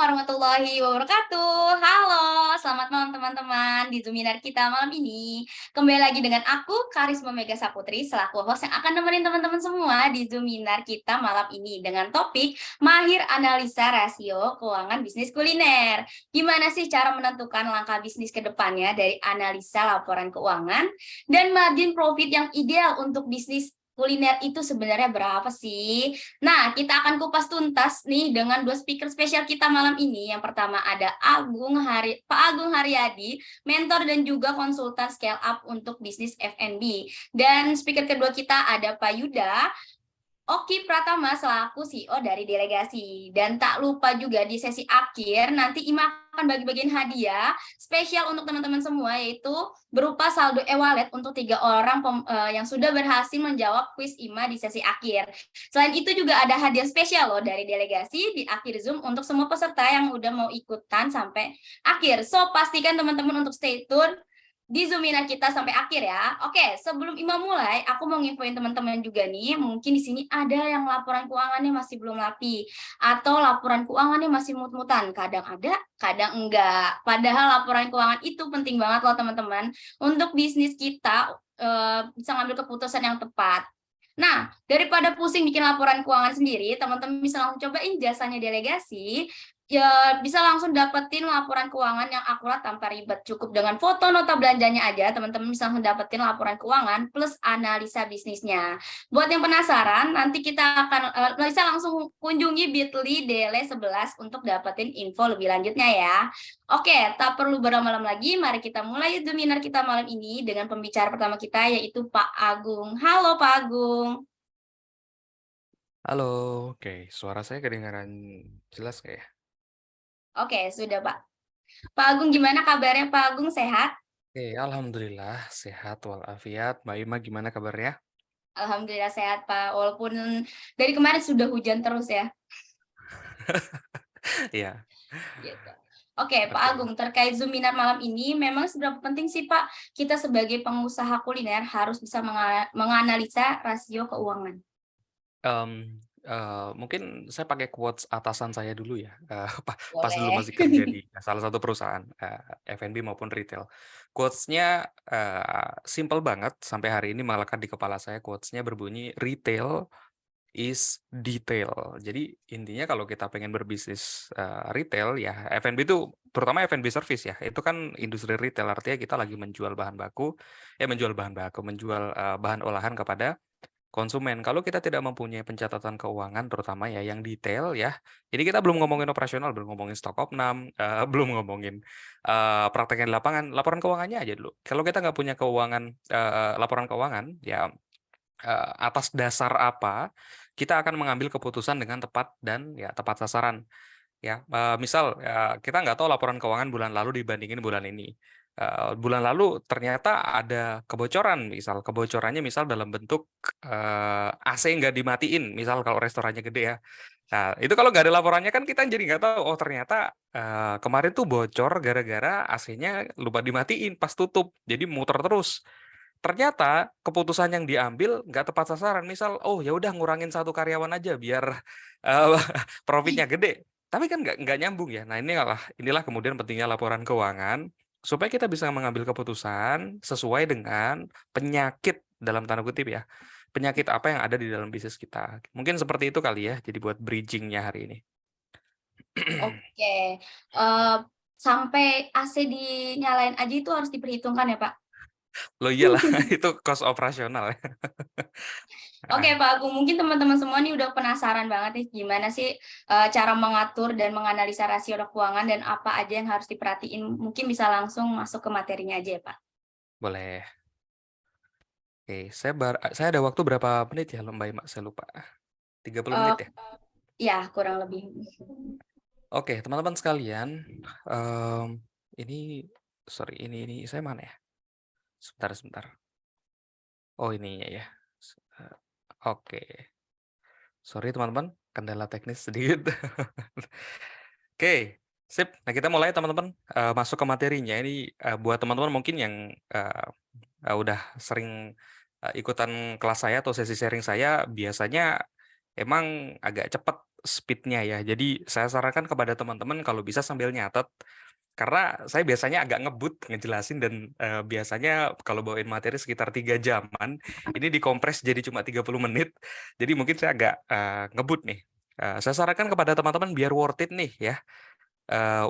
warahmatullahi wabarakatuh. Halo, selamat malam teman-teman di Zoominar kita malam ini. Kembali lagi dengan aku, Karisma Mega Saputri, selaku host yang akan nemenin teman-teman semua di Zoominar kita malam ini dengan topik Mahir Analisa Rasio Keuangan Bisnis Kuliner. Gimana sih cara menentukan langkah bisnis ke depannya dari analisa laporan keuangan dan margin profit yang ideal untuk bisnis kuliner itu sebenarnya berapa sih? Nah, kita akan kupas tuntas nih dengan dua speaker spesial kita malam ini. Yang pertama ada Pak Agung Haryadi, mentor dan juga konsultan scale up untuk bisnis F&B. Dan speaker kedua kita ada Pak Yuda Oki Pratama selaku CEO dari delegasi. Dan tak lupa juga di sesi akhir nanti Ima akan bagi-bagiin hadiah spesial untuk teman-teman semua, yaitu berupa saldo e-wallet untuk 3 orang yang sudah berhasil menjawab kuis Ima di sesi akhir. Selain itu juga ada hadiah spesial loh dari delegasi di akhir Zoom untuk semua peserta yang udah mau ikutan sampai akhir. So pastikan teman-teman untuk stay tune di Zoominar kita sampai akhir ya. Oke, sebelum Imam mulai, aku mau nginfoin teman-teman juga nih, mungkin di sini ada yang laporan keuangannya masih belum rapi, atau laporan keuangannya masih mut-mutan, kadang ada, kadang enggak. Padahal laporan keuangan itu penting banget loh teman-teman, untuk bisnis kita bisa ngambil keputusan yang tepat. Nah, daripada pusing bikin laporan keuangan sendiri, teman-teman bisa langsung cobain jasanya delegasi, ya bisa langsung dapetin laporan keuangan yang akurat tanpa ribet. Cukup dengan foto nota belanjanya aja, teman-teman bisa langsung dapetin laporan keuangan plus analisa bisnisnya. Buat yang penasaran, nanti kita akan bisa langsung kunjungi Bitly Dele11 untuk dapetin info lebih lanjutnya ya. Oke, tak perlu berlama-lama lagi, mari kita mulai seminar kita malam ini dengan pembicara pertama kita, yaitu Pak Agung. Halo Pak Agung. Halo, oke. Suara saya kedengaran jelas nggak ya? Oke, sudah Pak. Pak Agung, gimana kabarnya Pak Agung, sehat? Oke, alhamdulillah sehat walafiat. Mbak Ima gimana kabarnya? Alhamdulillah sehat Pak, walaupun dari kemarin sudah hujan terus ya. Iya, Gitu. Oke, Pak oke. Agung, terkait Zoominar malam ini, memang seberapa penting sih Pak, kita sebagai pengusaha kuliner harus bisa menganalisa rasio keuangan? Mungkin saya pakai quotes atasan saya dulu ya. Pas dulu Boleh. masih kerja di salah satu perusahaan F&B maupun retail. Quotes-nya simple banget sampai hari ini melekat di kepala saya. Quotes-nya berbunyi retail is detail. Jadi intinya kalau kita pengen berbisnis retail ya F&B itu terutama F&B service ya. Itu kan industri retail artinya kita lagi menjual bahan baku, menjual bahan olahan kepada konsumen. Kalau kita tidak mempunyai pencatatan keuangan terutama ya yang detail ya. Jadi kita belum ngomongin operasional, belum ngomongin stok opnam, belum ngomongin prakteknya di lapangan, laporan keuangannya aja dulu. Kalau kita nggak punya keuangan laporan keuangan ya atas dasar apa kita akan mengambil keputusan dengan tepat dan ya tepat sasaran ya. Misal kita nggak tahu laporan keuangan bulan lalu dibandingin bulan ini. Bulan lalu ternyata ada kebocoran, misal kebocorannya misal dalam bentuk AC nggak dimatiin, misal kalau restorannya gede ya. Nah, itu kalau nggak ada laporannya kan kita jadi nggak tahu, oh ternyata kemarin tuh bocor gara-gara AC-nya lupa dimatiin pas tutup, jadi muter terus. Ternyata keputusan yang diambil nggak tepat sasaran. Misal, oh ya udah ngurangin satu karyawan aja biar eee, profitnya gede. Tapi kan nggak nyambung ya. Nah inilah kemudian pentingnya laporan keuangan, supaya kita bisa mengambil keputusan sesuai dengan penyakit dalam tanda kutip ya, penyakit apa yang ada di dalam bisnis kita. Mungkin seperti itu kali ya, jadi buat bridging-nya hari ini. Oke, sampai AC dinyalain aja itu harus diperhitungkan ya Pak? Loh iyalah itu cost operasional ya. Oke Heeh, Pak Agung, mungkin teman-teman semua nih udah penasaran banget nih gimana sih cara mengatur dan menganalisa rasio keuangan dan apa aja yang harus diperhatiin. Mungkin bisa langsung masuk ke materinya aja ya Pak. boleh. Oke, saya ada waktu berapa menit ya, Mbak Ima? Saya lupa. 30 Eh, menit ya? ya kurang lebih. Oke, teman-teman sekalian, mmm, ini sorry, ini saya mana ya? Sebentar. Oh, ininya ya. Oke. Sorry teman-teman, kendala teknis sedikit. Oke, sip. Nah, kita mulai teman-teman, masuk ke materinya. Ini, buat teman-teman mungkin yang, udah sering, ikutan kelas saya atau sesi sharing saya, biasanya emang agak cepat speed-nya ya. Jadi saya sarankan kepada teman-teman kalau bisa sambil nyatet, karena saya biasanya agak ngebut ngejelasin dan biasanya kalau bawain materi sekitar 3 jaman, ini dikompres jadi cuma 30 menit. Jadi mungkin saya agak ngebut nih. Saya sarankan kepada teman-teman biar worth it nih ya.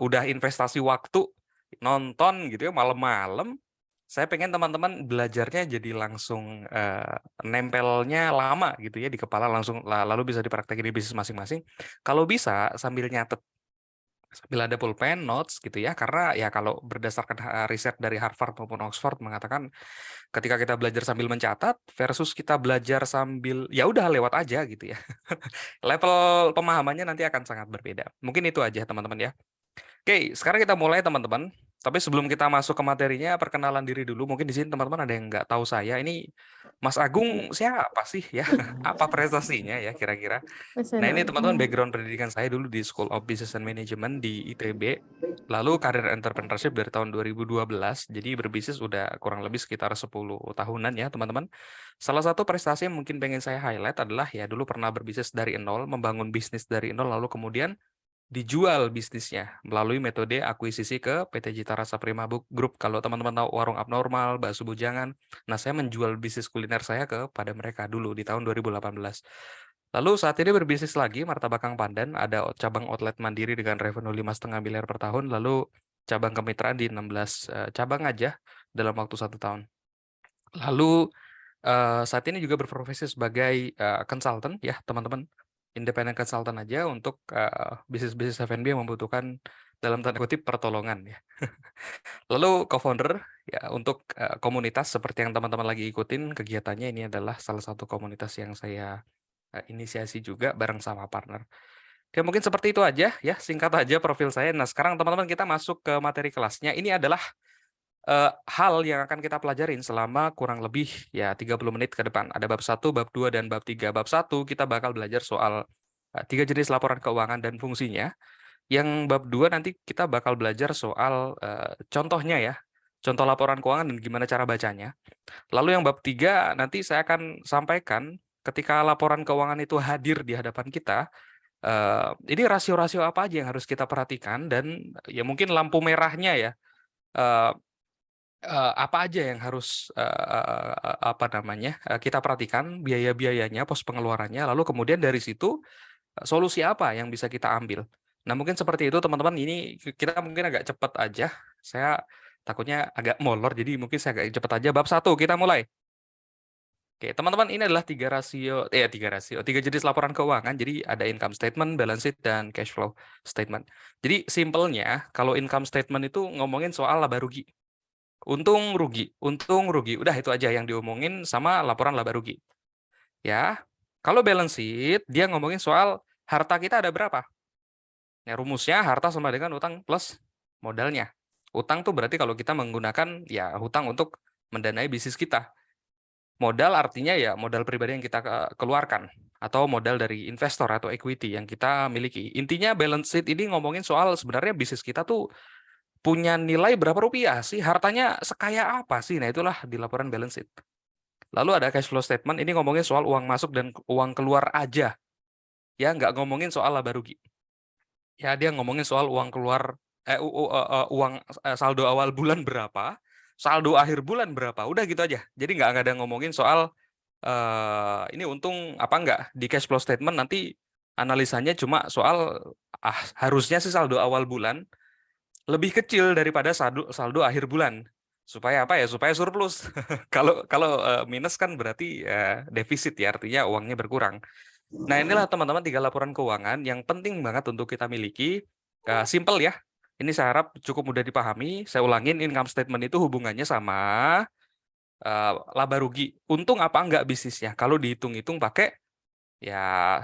Udah investasi waktu nonton gitu ya malam-malam, saya pengen teman-teman belajarnya jadi langsung nempelnya lama gitu ya di kepala langsung lalu bisa dipraktekin di bisnis masing-masing. Kalau bisa sambil nyatet, sambil ada pulpen, notes gitu ya. Karena ya kalau berdasarkan riset dari Harvard maupun Oxford mengatakan ketika kita belajar sambil mencatat versus kita belajar sambil ya udah lewat aja gitu ya. Level pemahamannya nanti akan sangat berbeda. Mungkin itu aja teman-teman ya. Oke, sekarang kita mulai teman-teman. Tapi sebelum kita masuk ke materinya, perkenalan diri dulu. Mungkin di sini teman-teman ada yang nggak tahu saya. Ini Mas Agung siapa sih ya? Apa prestasinya ya kira-kira? Nah ini teman-teman background pendidikan saya dulu di School of Business and Management di ITB. Lalu karir entrepreneurship dari tahun 2012. Jadi berbisnis udah kurang lebih sekitar 10 tahunan ya teman-teman. Salah satu prestasi yang mungkin pengen saya highlight adalah ya dulu pernah berbisnis dari nol, membangun bisnis dari nol, lalu kemudian dijual bisnisnya melalui metode akuisisi ke PT Cita Rasa Prima Group. Kalau teman-teman tahu warung abnormal, bakso bujangan, nah saya menjual bisnis kuliner saya kepada mereka dulu di tahun 2018. Lalu saat ini berbisnis lagi, Martabak Kang Pandan, ada cabang outlet mandiri dengan revenue 5,5 miliar per tahun, lalu cabang kemitraan di 16 cabang aja dalam waktu 1 tahun. Lalu saat ini juga berprofesi sebagai consultant ya teman-teman, independent consultant aja untuk bisnis-bisnis F&B yang membutuhkan dalam tanda kutip pertolongan ya. Lalu co-founder ya untuk komunitas seperti yang teman-teman lagi ikutin kegiatannya, ini adalah salah satu komunitas yang saya inisiasi juga bareng sama partner. Oke, mungkin seperti itu aja ya, singkat aja profil saya. Nah, sekarang teman-teman kita masuk ke materi kelasnya. Ini adalah hal yang akan kita pelajarin selama kurang lebih ya 30 menit ke depan. Ada bab 1, bab 2, dan bab 3. Bab 1 kita bakal belajar soal 3 jenis laporan keuangan dan fungsinya. Yang bab 2 nanti kita bakal belajar soal contohnya ya. Contoh laporan keuangan dan gimana cara bacanya. Lalu yang bab 3 nanti saya akan sampaikan ketika laporan keuangan itu hadir di hadapan kita, ini rasio-rasio apa aja yang harus kita perhatikan dan ya mungkin lampu merahnya ya. eh, apa aja yang harus apa namanya kita perhatikan biaya-biayanya, pos pengeluarannya, lalu kemudian dari situ solusi apa yang bisa kita ambil. Nah mungkin seperti itu teman-teman. Ini kita mungkin agak cepat aja. Saya takutnya agak molor, jadi mungkin saya agak cepat aja. Bab 1 kita mulai. Oke teman-teman, ini adalah tiga jenis laporan keuangan. Jadi ada income statement, balance sheet, dan cash flow statement. Jadi simpelnya kalau income statement itu ngomongin soal laba rugi. Untung rugi, udah itu aja yang diomongin sama laporan laba rugi. Ya, kalau balance sheet dia ngomongin soal harta kita ada berapa. Ya, rumusnya harta sama dengan utang plus modalnya. Utang tuh berarti kalau kita menggunakan ya hutang untuk mendanai bisnis kita. Modal artinya ya modal pribadi yang kita keluarkan atau modal dari investor atau equity yang kita miliki. Intinya balance sheet ini ngomongin soal sebenarnya bisnis kita tuh punya nilai berapa rupiah sih, hartanya sekaya apa sih. Nah itulah di laporan balance sheet. Lalu ada cash flow statement, ini ngomongin soal uang masuk dan uang keluar aja ya, nggak ngomongin soal laba rugi ya. Dia ngomongin soal uang keluar uang saldo awal bulan berapa, saldo akhir bulan berapa, udah gitu aja. Jadi nggak ada ngomongin soal ini untung apa enggak. Di cash flow statement nanti analisanya cuma soal harusnya sih saldo awal bulan lebih kecil daripada saldo akhir bulan. Supaya apa ya? Supaya surplus. Kalau minus kan berarti defisit ya, artinya uangnya berkurang. Nah, inilah teman-teman 3 laporan keuangan yang penting banget untuk kita miliki. Simple ya. Ini saya harap cukup mudah dipahami. Saya ulangin, income statement itu hubungannya sama laba rugi. Untung apa enggak bisnisnya. Kalau dihitung-hitung pakai ya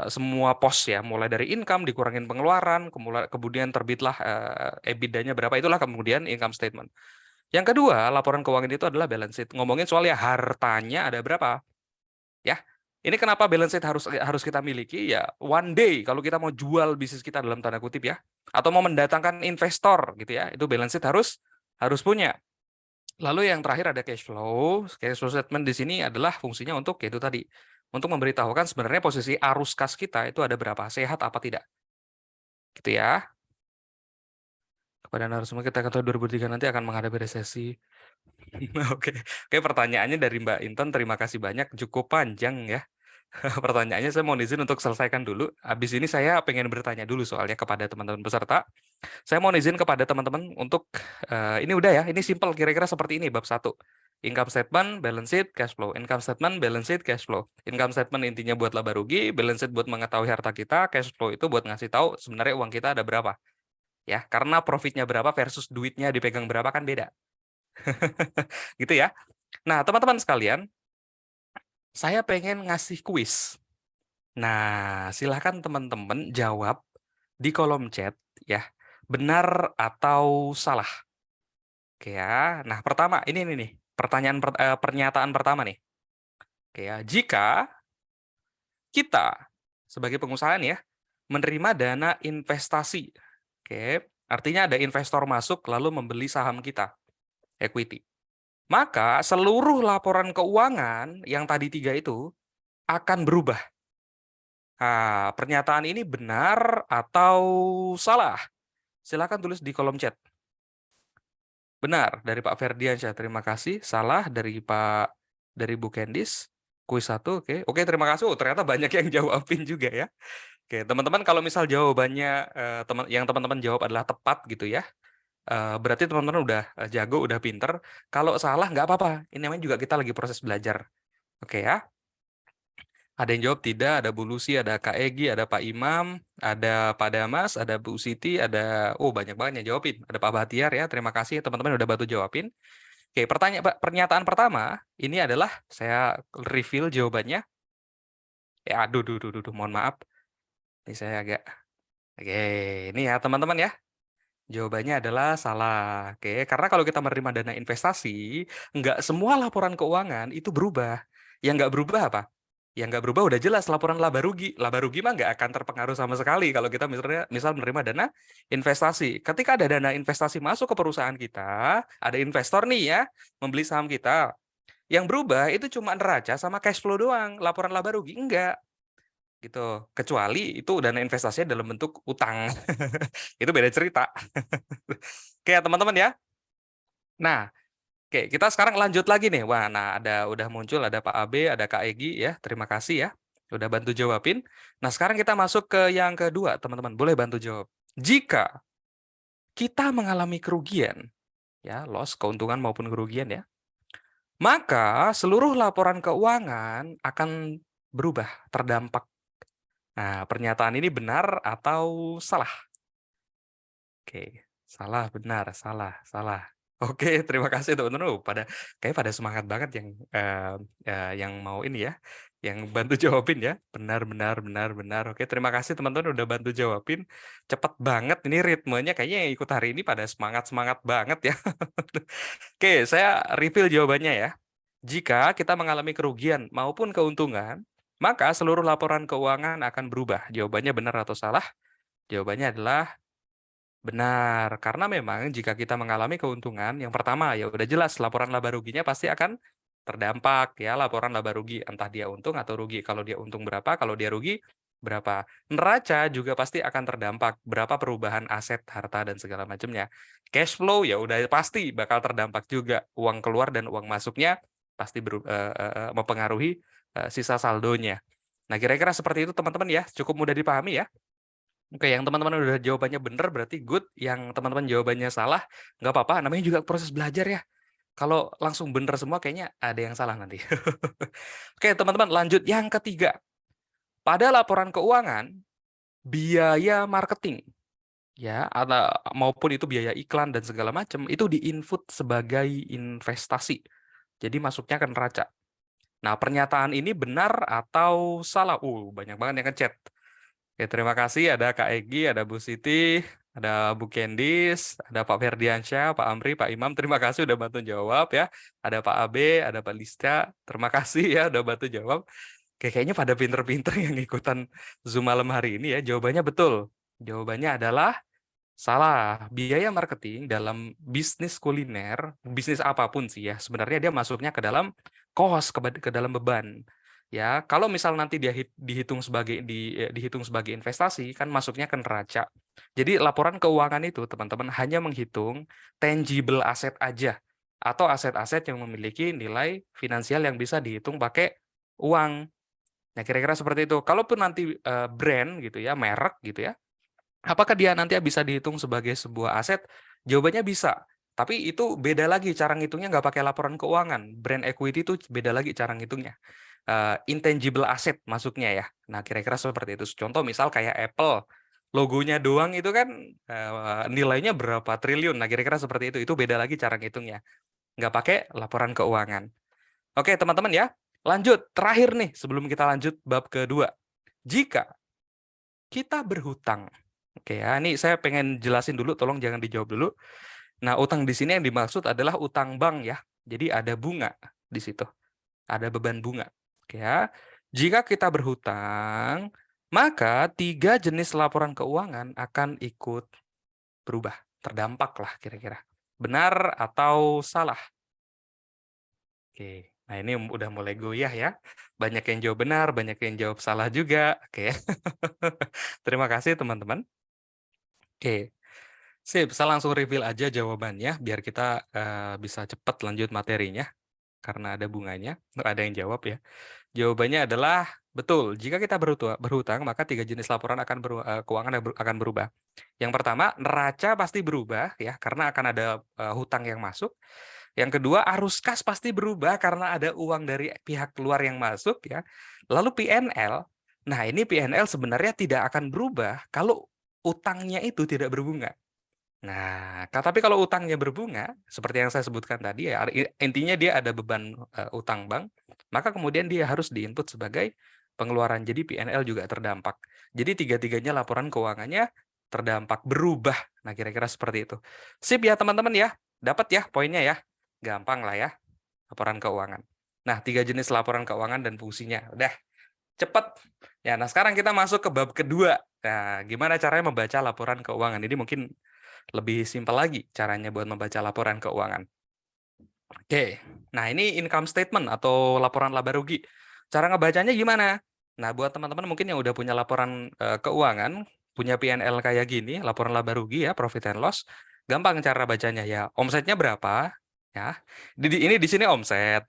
semua pos ya, mulai dari income dikurangin pengeluaran, kemudian terbitlah EBITDA-nya berapa, itulah kemudian income statement. Yang kedua, laporan keuangan itu adalah balance sheet. Ngomongin soal ya hartanya ada berapa. Ya. Ini kenapa balance sheet harus kita miliki ya, one day kalau kita mau jual bisnis kita dalam tanda kutip ya, atau mau mendatangkan investor gitu ya, itu balance sheet harus punya. Lalu yang terakhir ada cash flow. Cash flow statement di sini adalah fungsinya untuk yaitu tadi untuk memberitahukan sebenarnya posisi arus kas kita itu ada berapa, sehat apa tidak. Gitu ya. Kepada narasumber kita kata 2003 nanti akan menghadapi resesi. Oke, oke pertanyaannya dari Mbak Intan, terima kasih banyak, cukup panjang ya. Pertanyaannya saya mau izin untuk selesaikan dulu. Habis ini saya pengen bertanya dulu soalnya kepada teman-teman peserta. Saya mau izin kepada teman-teman untuk ini udah ya, ini simple kira-kira seperti ini bab 1. Income statement, balance sheet, cash flow. Income statement, balance sheet, cash flow. Income statement intinya buat laba rugi, balance sheet buat mengetahui harta kita, cash flow itu buat ngasih tahu sebenarnya uang kita ada berapa. Ya, karena profitnya berapa versus duitnya dipegang berapa kan beda. Gitu ya. Nah, teman-teman sekalian, saya pengen ngasih kuis. Nah, silahkan teman-teman jawab di kolom chat ya, benar atau salah. Oke ya. Nah, pertama ini nih, pernyataan pertama nih. Oke ya, jika kita sebagai pengusaha nih ya menerima dana investasi. Oke, artinya ada investor masuk lalu membeli saham kita, equity. Maka seluruh laporan keuangan yang tadi 3 itu akan berubah. Nah, pernyataan ini benar atau salah? Silakan tulis di kolom chat. Benar dari Pak Ferdiansyah, terima kasih. Salah dari Bu Kendis. Kuis 1, oke. Oke, terima kasih. Oh, ternyata banyak yang jawabin juga ya. Oke, teman-teman kalau misal jawabannya yang teman-teman jawab adalah tepat gitu ya. Berarti teman-teman udah jago, udah pinter. Kalau salah nggak apa-apa. Ini namanya juga kita lagi proses belajar. Oke ya. Ada yang jawab tidak, ada Bu Lucy, ada Kak Egi, ada Pak Imam, ada Pak Damas, ada Bu Siti, ada banyak banget yang jawabin. Ada Pak Bahtiar ya. Terima kasih teman-teman udah bantu jawabin. Oke, pernyataan pertama ini adalah saya reveal jawabannya. Ya, aduh, mohon maaf. Ini saya agak Oke, ini ya teman-teman ya. Jawabannya adalah salah. Oke, karena kalau kita menerima dana investasi, nggak semua laporan keuangan itu berubah. Yang nggak berubah apa? Yang nggak berubah udah jelas laporan laba rugi. Laba rugi mah nggak akan terpengaruh sama sekali kalau kita misal menerima dana investasi. Ketika ada dana investasi masuk ke perusahaan kita, ada investor nih ya, membeli saham kita. Yang berubah itu cuma neraca sama cash flow doang. Laporan laba rugi enggak. Gitu. Kecuali itu dana investasinya dalam bentuk utang. Itu beda cerita. Oke ya teman-teman ya. Nah, oke kita sekarang lanjut lagi nih. Wah, nah udah muncul ada Pak Abe, ada Kak Egi ya. Terima kasih ya udah bantu jawabin. Nah, sekarang kita masuk ke yang kedua, teman-teman. Boleh bantu jawab. Jika kita mengalami kerugian, ya, loss, keuntungan maupun kerugian ya, maka seluruh laporan keuangan akan berubah, terdampak. Nah, pernyataan ini benar atau salah? Oke, salah, benar, salah, salah. Oke, terima kasih teman-teman. Kayaknya pada semangat banget yang mau ini ya, yang bantu jawabin ya. Benar, benar, benar, benar. Oke, terima kasih teman-teman udah bantu jawabin. Cepet banget ini ritmenya. Kayaknya yang ikut hari ini pada semangat-semangat banget ya. Oke, saya reveal jawabannya ya. Jika kita mengalami kerugian maupun keuntungan, maka seluruh laporan keuangan akan berubah. Jawabannya benar atau salah? Jawabannya adalah benar, karena memang jika kita mengalami keuntungan, yang pertama ya udah jelas laporan laba ruginya pasti akan terdampak ya, laporan laba rugi entah dia untung atau rugi. Kalau dia untung berapa, kalau dia rugi berapa. Neraca juga pasti akan terdampak, berapa perubahan aset, harta dan segala macamnya. Cash flow ya udah pasti bakal terdampak juga. Uang keluar dan uang masuknya pasti mempengaruhi sisa saldonya. Nah, kira-kira seperti itu teman-teman ya, cukup mudah dipahami ya. Oke, yang teman-teman udah jawabannya benar berarti good. Yang teman-teman jawabannya salah, nggak apa-apa. Namanya juga proses belajar ya. Kalau langsung benar semua kayaknya ada yang salah nanti. Oke, teman-teman lanjut yang ketiga. Pada laporan keuangan, biaya marketing ya maupun itu biaya iklan dan segala macam itu diinput sebagai investasi. Jadi masuknya ke neraca. Nah, pernyataan ini benar atau salah? Banyak banget yang ngechat. Oke, terima kasih. Ada Kak Egi, ada Bu Siti, ada Bu Kendis, ada Pak Ferdiansyah, Pak Amri, Pak Imam. Terima kasih udah bantu jawab ya. Ada Pak Abe, ada Pak Lista. Terima kasih ya udah bantu jawab. Oke, kayaknya pada pinter-pinter yang ikutan Zoom malam hari ini ya. Jawabannya betul. Jawabannya adalah salah. Biaya marketing dalam bisnis kuliner, bisnis apapun sih ya, sebenarnya dia masuknya ke dalam cost, ke dalam beban. Ya, kalau misal nanti dia dihitung sebagai investasi, kan masuknya ke neraca. Jadi laporan keuangan itu teman-teman hanya menghitung tangible asset aja atau aset-aset yang memiliki nilai finansial yang bisa dihitung pakai uang. Nah, kira-kira seperti itu. Kalaupun nanti brand gitu ya, merek gitu ya, apakah dia nanti bisa dihitung sebagai sebuah aset? Jawabannya bisa. Tapi itu beda lagi cara ngitungnya, nggak pakai laporan keuangan. Brand equity itu beda lagi cara ngitungnya. Intangible asset masuknya ya. Nah, kira-kira seperti itu. Contoh misal kayak Apple, logonya doang itu kan nilainya berapa triliun. Nah, kira-kira seperti itu. Itu beda lagi cara ngitungnya. Nggak pakai laporan keuangan. Oke, teman-teman ya. Lanjut. Terakhir nih, sebelum kita lanjut bab kedua. Jika kita berhutang. Oke ya, ini saya pengen jelasin dulu, tolong jangan dijawab dulu. Nah, utang di sini yang dimaksud adalah utang bank ya. Jadi ada bunga di situ. Ada beban bunga. Oke ya. Jika kita berhutang, maka 3 jenis laporan keuangan akan ikut berubah. Terdampak lah kira-kira. Benar atau salah? Oke. Nah, ini udah mulai goyah ya. Banyak yang jawab benar, banyak yang jawab salah juga. Oke. Terima kasih teman-teman. Oke. Sip, saya langsung reveal aja jawabannya biar kita bisa cepat lanjut materinya karena ada bunganya. Ada yang jawab ya. Jawabannya adalah betul. Jika kita berhutang, maka 3 jenis laporan keuangan akan berubah. Yang pertama, neraca pasti berubah ya karena akan ada hutang yang masuk. Yang kedua, arus kas pasti berubah karena ada uang dari pihak luar yang masuk ya. Lalu PNL, nah ini PNL sebenarnya tidak akan berubah kalau utangnya itu tidak berbunga. Nah, tapi kalau utangnya berbunga, seperti yang saya sebutkan tadi ya, intinya dia ada beban utang bank, maka kemudian dia harus diinput sebagai pengeluaran. Jadi PNL juga terdampak. Jadi tiga-tiganya laporan keuangannya terdampak, berubah. Nah, kira-kira seperti itu. Sip ya teman-teman ya, dapat ya poinnya ya. Gampang lah ya, laporan keuangan. Nah, 3 jenis laporan keuangan dan fungsinya. Udah, cepet. Ya, nah sekarang kita masuk ke bab kedua. Nah, gimana caranya membaca laporan keuangan? Ini mungkin lebih simpel lagi caranya buat membaca laporan keuangan. Oke, nah ini income statement atau laporan laba rugi. Cara ngebacanya gimana? Nah, buat teman-teman mungkin yang udah punya laporan keuangan, punya P&L kayak gini, laporan laba rugi ya, profit and loss, gampang cara bacanya ya. Omsetnya berapa? Ya, ini di sini omset.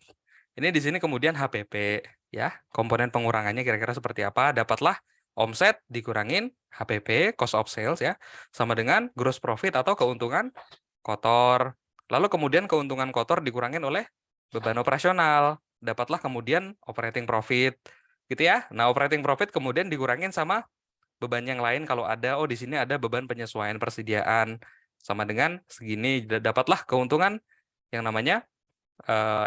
Ini di sini kemudian HPP ya, komponen pengurangannya kira-kira seperti apa? Dapatlah omset dikurangin HPP, cost of sales ya, sama dengan gross profit atau keuntungan kotor. Lalu kemudian keuntungan kotor dikurangin oleh beban operasional. Dapatlah kemudian operating profit. Gitu ya. Nah, operating profit kemudian dikurangin sama beban yang lain kalau ada. Oh, di sini ada beban penyesuaian persediaan. Sama dengan segini. Dapatlah keuntungan yang namanya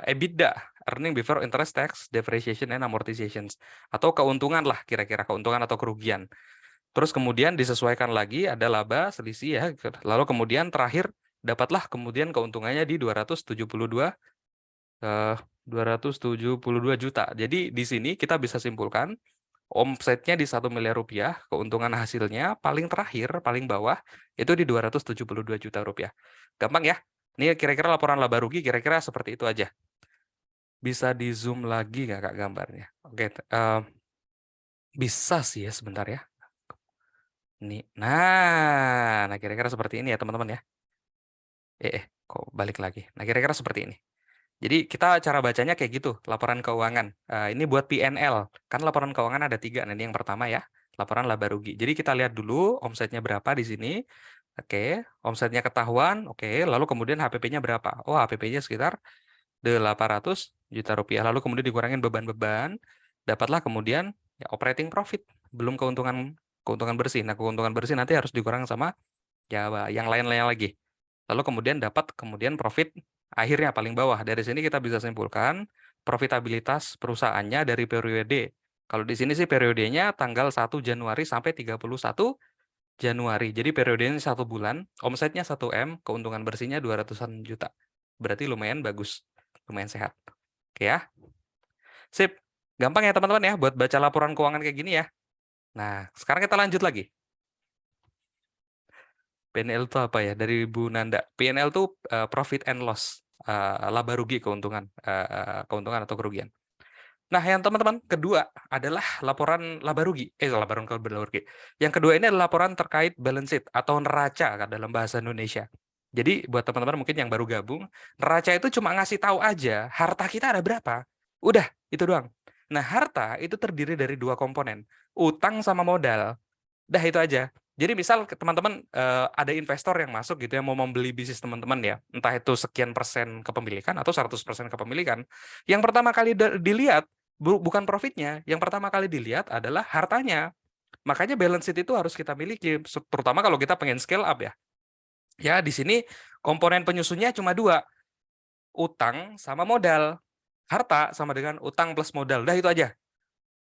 EBITDA, earning before interest, tax, depreciation, and amortizations. Atau keuntungan lah, kira-kira keuntungan atau kerugian. Terus kemudian disesuaikan lagi, ada laba, selisih ya. Lalu kemudian terakhir, dapatlah kemudian keuntungannya di 272 juta. Jadi di sini kita bisa simpulkan, omsetnya di 1 miliar rupiah, keuntungan hasilnya paling terakhir, paling bawah, itu di 272 juta rupiah. Gampang ya? Ini kira-kira laporan laba rugi, kira-kira seperti itu aja. Bisa di zoom lagi nggak Kak gambarnya? Oke, bisa sih ya sebentar ya. Nah kira-kira seperti ini ya teman-teman ya. Kok balik lagi? Nah kira-kira seperti ini. Jadi kita cara bacanya kayak gitu, laporan keuangan. Ini buat PNL, kan laporan keuangan ada 3. Nah ini yang pertama ya, laporan laba rugi. Jadi kita lihat dulu omsetnya berapa di sini. Oke, omsetnya ketahuan. Oke, lalu kemudian HPP-nya berapa? Oh, HPP-nya sekitar 800 juta rupiah. Lalu kemudian dikurangin beban-beban, dapatlah kemudian ya, operating profit, belum keuntungan bersih. Nah, keuntungan bersih nanti harus dikurang sama ya yang lain-lain lagi. Lalu kemudian dapat profit akhirnya paling bawah. Dari sini kita bisa simpulkan profitabilitas perusahaannya dari periode. Kalau di sini sih periodenya tanggal 1 Januari sampai 31 Januari. Jadi periodenya 1 bulan, omsetnya 1 M, keuntungan bersihnya 200-an juta. Berarti lumayan bagus, lumayan sehat. Oke ya. Sip. Gampang ya teman-teman ya buat baca laporan keuangan kayak gini ya. Nah, sekarang kita lanjut lagi. PNL itu apa ya? Dari Bu Nanda. PNL itu profit and loss, laba rugi keuntungan, keuntungan atau kerugian. Nah, yang teman-teman kedua adalah laporan laba rugi. Laporan laba rugi. Yang kedua ini adalah laporan terkait balance sheet atau neraca dalam bahasa Indonesia. Jadi buat teman-teman mungkin yang baru gabung, neraca itu cuma ngasih tahu aja harta kita ada berapa. Udah, itu doang. Nah, harta itu terdiri dari dua komponen, utang sama modal. Dah itu aja. Jadi misal teman-teman ada investor yang masuk gitu yang mau membeli bisnis teman-teman ya, entah itu sekian persen kepemilikan atau 100% kepemilikan. Yang pertama kali dilihat bukan profitnya, yang pertama kali dilihat adalah hartanya. Makanya balance sheet itu harus kita miliki, terutama kalau kita pengen scale up ya. Ya, di sini komponen penyusunnya cuma dua, utang sama modal. Harta sama dengan utang plus modal. Dah itu aja.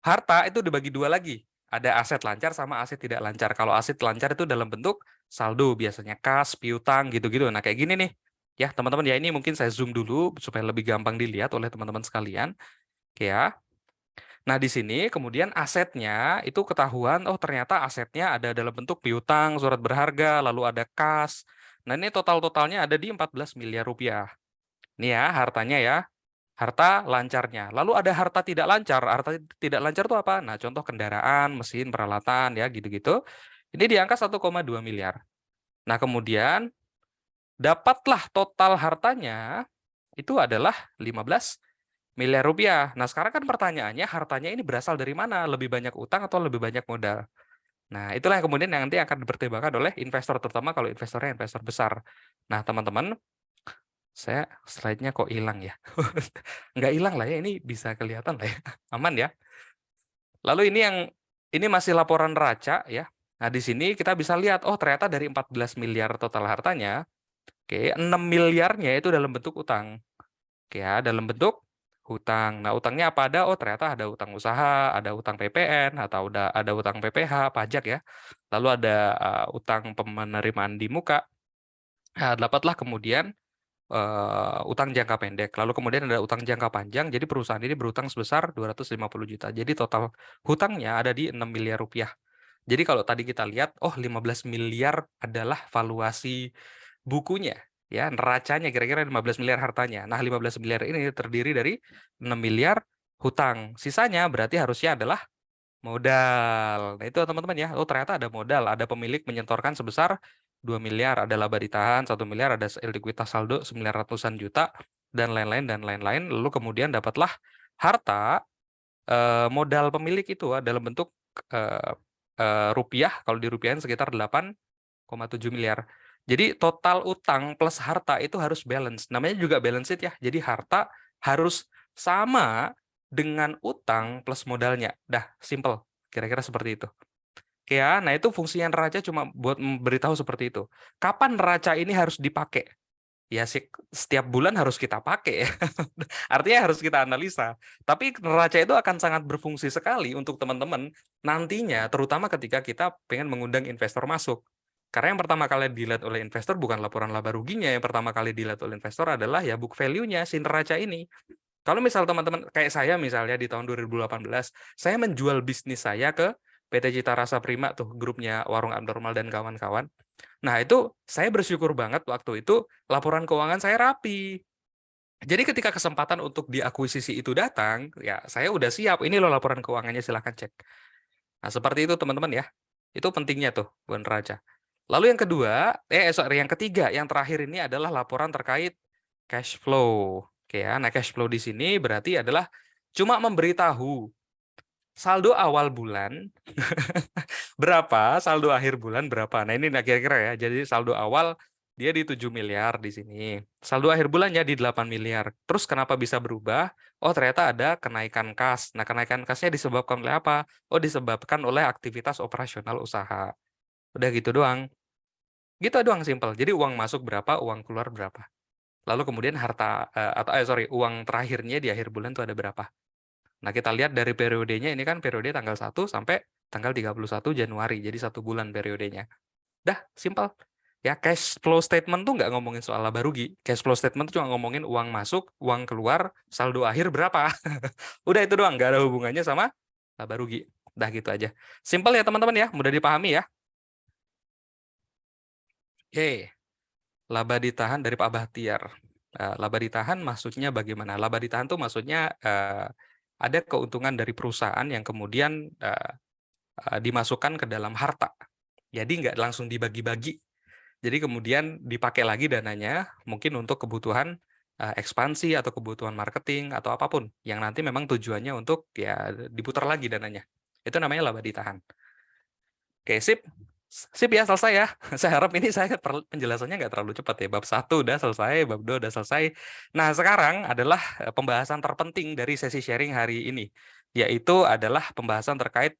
Harta itu dibagi dua lagi. Ada aset lancar sama aset tidak lancar. Kalau aset lancar itu dalam bentuk saldo, biasanya kas, piutang, gitu-gitu. Nah, kayak gini nih. Ya, teman-teman ya, ini mungkin saya zoom dulu supaya lebih gampang dilihat oleh teman-teman sekalian. Oke ya. Nah, di sini kemudian asetnya itu ketahuan, oh ternyata asetnya ada dalam bentuk piutang, surat berharga, lalu ada kas. Nah, ini total-totalnya ada di 14 miliar rupiah. Ini ya, hartanya ya. Harta lancarnya. Lalu ada harta tidak lancar. Harta tidak lancar itu apa? Nah, contoh kendaraan, mesin, peralatan, ya gitu-gitu. Ini di angka 1,2 miliar. Nah, kemudian dapatlah total hartanya itu adalah 15 miliar rupiah. Nah, sekarang kan pertanyaannya hartanya ini berasal dari mana? Lebih banyak utang atau lebih banyak modal? Nah, itulah yang kemudian yang nanti akan dipertimbangkan oleh investor, terutama kalau investornya investor besar. Nah, teman-teman, saya slide-nya kok hilang ya? Nggak hilang lah ya, ini bisa kelihatan lah ya. Aman ya. Lalu ini masih laporan neraca ya. Nah, di sini kita bisa lihat, oh ternyata dari 14 miliar total hartanya, oke, 6 miliarnya itu dalam bentuk utang. Oke ya, dalam bentuk hutang. Nah, utangnya apa ada? Oh, ternyata ada utang usaha, ada utang PPN, atau ada utang PPH, pajak ya. Lalu ada utang penerimaan di muka. Nah, dapatlah kemudian utang jangka pendek. Lalu kemudian ada utang jangka panjang. Jadi perusahaan ini berutang sebesar 250 juta. Jadi total hutangnya ada di 6 miliar rupiah. Jadi kalau tadi kita lihat, oh 15 miliar adalah valuasi bukunya. Ya, neracanya kira-kira 15 miliar hartanya. Nah, 15 miliar ini terdiri dari 6 miliar hutang. Sisanya berarti harusnya adalah modal. Nah, itu teman-teman ya. Oh, ternyata ada modal. Ada pemilik menyetorkan sebesar 2 miliar. Ada laba ditahan 1 miliar. Ada likuiditas saldo 900-an juta. Dan lain-lain, dan lain-lain. Lalu kemudian dapatlah harta modal pemilik itu dalam bentuk rupiah. Kalau dirupiahin sekitar 8,7 miliar. Jadi total utang plus harta itu harus balance. Namanya juga balance sheet ya. Jadi harta harus sama dengan utang plus modalnya. Dah, simple. Kira-kira seperti itu. Oke ya, nah itu fungsinya neraca cuma buat memberitahu seperti itu. Kapan neraca ini harus dipakai? Ya setiap bulan harus kita pakai ya. Artinya harus kita analisa. Tapi neraca itu akan sangat berfungsi sekali untuk teman-teman nantinya, terutama ketika kita pengen mengundang investor masuk. Karena yang pertama kali dilihat oleh investor bukan laporan laba ruginya, yang pertama kali dilihat oleh investor adalah ya book value-nya si neraca ini. Kalau misal teman-teman kayak saya misalnya di tahun 2018, saya menjual bisnis saya ke PT Cita Rasa Prima tuh, grupnya Warung Abnormal dan kawan-kawan. Nah, itu saya bersyukur banget waktu itu laporan keuangan saya rapi. Jadi ketika kesempatan untuk diakuisisi itu datang, ya saya udah siap. Ini loh laporan keuangannya, silahkan cek. Nah, seperti itu teman-teman ya. Itu pentingnya tuh buat neraca. Lalu yang kedua, yang ketiga, yang terakhir ini adalah laporan terkait cash flow. Oke ya, nah cash flow di sini berarti adalah cuma memberitahu saldo awal bulan berapa, saldo akhir bulan berapa. Nah, ini kira-kira ya. Jadi saldo awal dia di 7 miliar di sini. Saldo akhir bulannya di 8 miliar. Terus kenapa bisa berubah? Oh, ternyata ada kenaikan kas. Nah, kenaikan kasnya disebabkan oleh apa? Oh, disebabkan oleh aktivitas operasional usaha. Udah gitu doang. Gitu doang simpel. Jadi uang masuk berapa, uang keluar berapa. Lalu kemudian harta uang terakhirnya di akhir bulan itu ada berapa. Nah, kita lihat dari periodenya, ini kan periode tanggal 1 sampai tanggal 31 Januari. Jadi 1 bulan periodenya. Dah, simpel. Ya, cash flow statement tuh nggak ngomongin soal laba rugi. Cash flow statement tuh cuma ngomongin uang masuk, uang keluar, saldo akhir berapa. Udah itu doang, nggak ada hubungannya sama laba rugi. Dah gitu aja. Simpel ya teman-teman ya, mudah dipahami ya. Oke, laba ditahan dari Pak Bahtiar. Laba ditahan maksudnya bagaimana? Laba ditahan tuh maksudnya ada keuntungan dari perusahaan yang kemudian dimasukkan ke dalam harta. Jadi nggak langsung dibagi-bagi. Jadi kemudian dipakai lagi dananya mungkin untuk kebutuhan ekspansi atau kebutuhan marketing atau apapun yang nanti memang tujuannya untuk ya diputar lagi dananya. Itu namanya laba ditahan. Oke, sip. Sip ya, selesai ya. Saya harap ini penjelasannya nggak terlalu cepat ya. Bab 1 udah selesai, bab 2 udah selesai. Nah, sekarang adalah pembahasan terpenting dari sesi sharing hari ini, yaitu adalah pembahasan terkait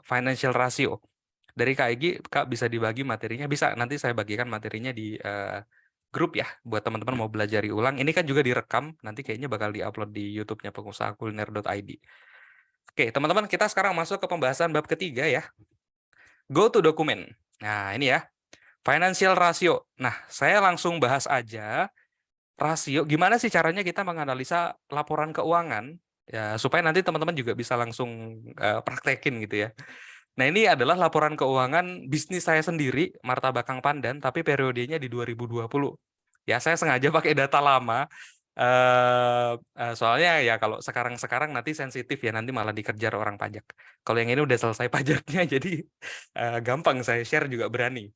financial ratio. Dari Kak Egy, Kak bisa dibagi materinya, bisa nanti saya bagikan materinya di grup ya, buat teman-teman mau belajari ulang. Ini kan juga direkam, nanti kayaknya bakal diupload di YouTube-nya pengusahakuliner.id. Oke, teman-teman, kita sekarang masuk ke pembahasan bab ketiga ya. Go to document. Nah, ini ya, financial ratio. Nah, saya langsung bahas aja rasio. Gimana sih caranya kita menganalisa laporan keuangan ya supaya nanti teman-teman juga bisa langsung praktekin gitu ya. Nah, ini adalah laporan keuangan bisnis saya sendiri, Martabak Kang Pandan, tapi periodenya di 2020. Ya, saya sengaja pakai data lama. Soalnya ya kalau sekarang nanti sensitif ya, nanti malah dikejar orang pajak. Kalau yang ini udah selesai pajaknya, jadi gampang saya share juga berani.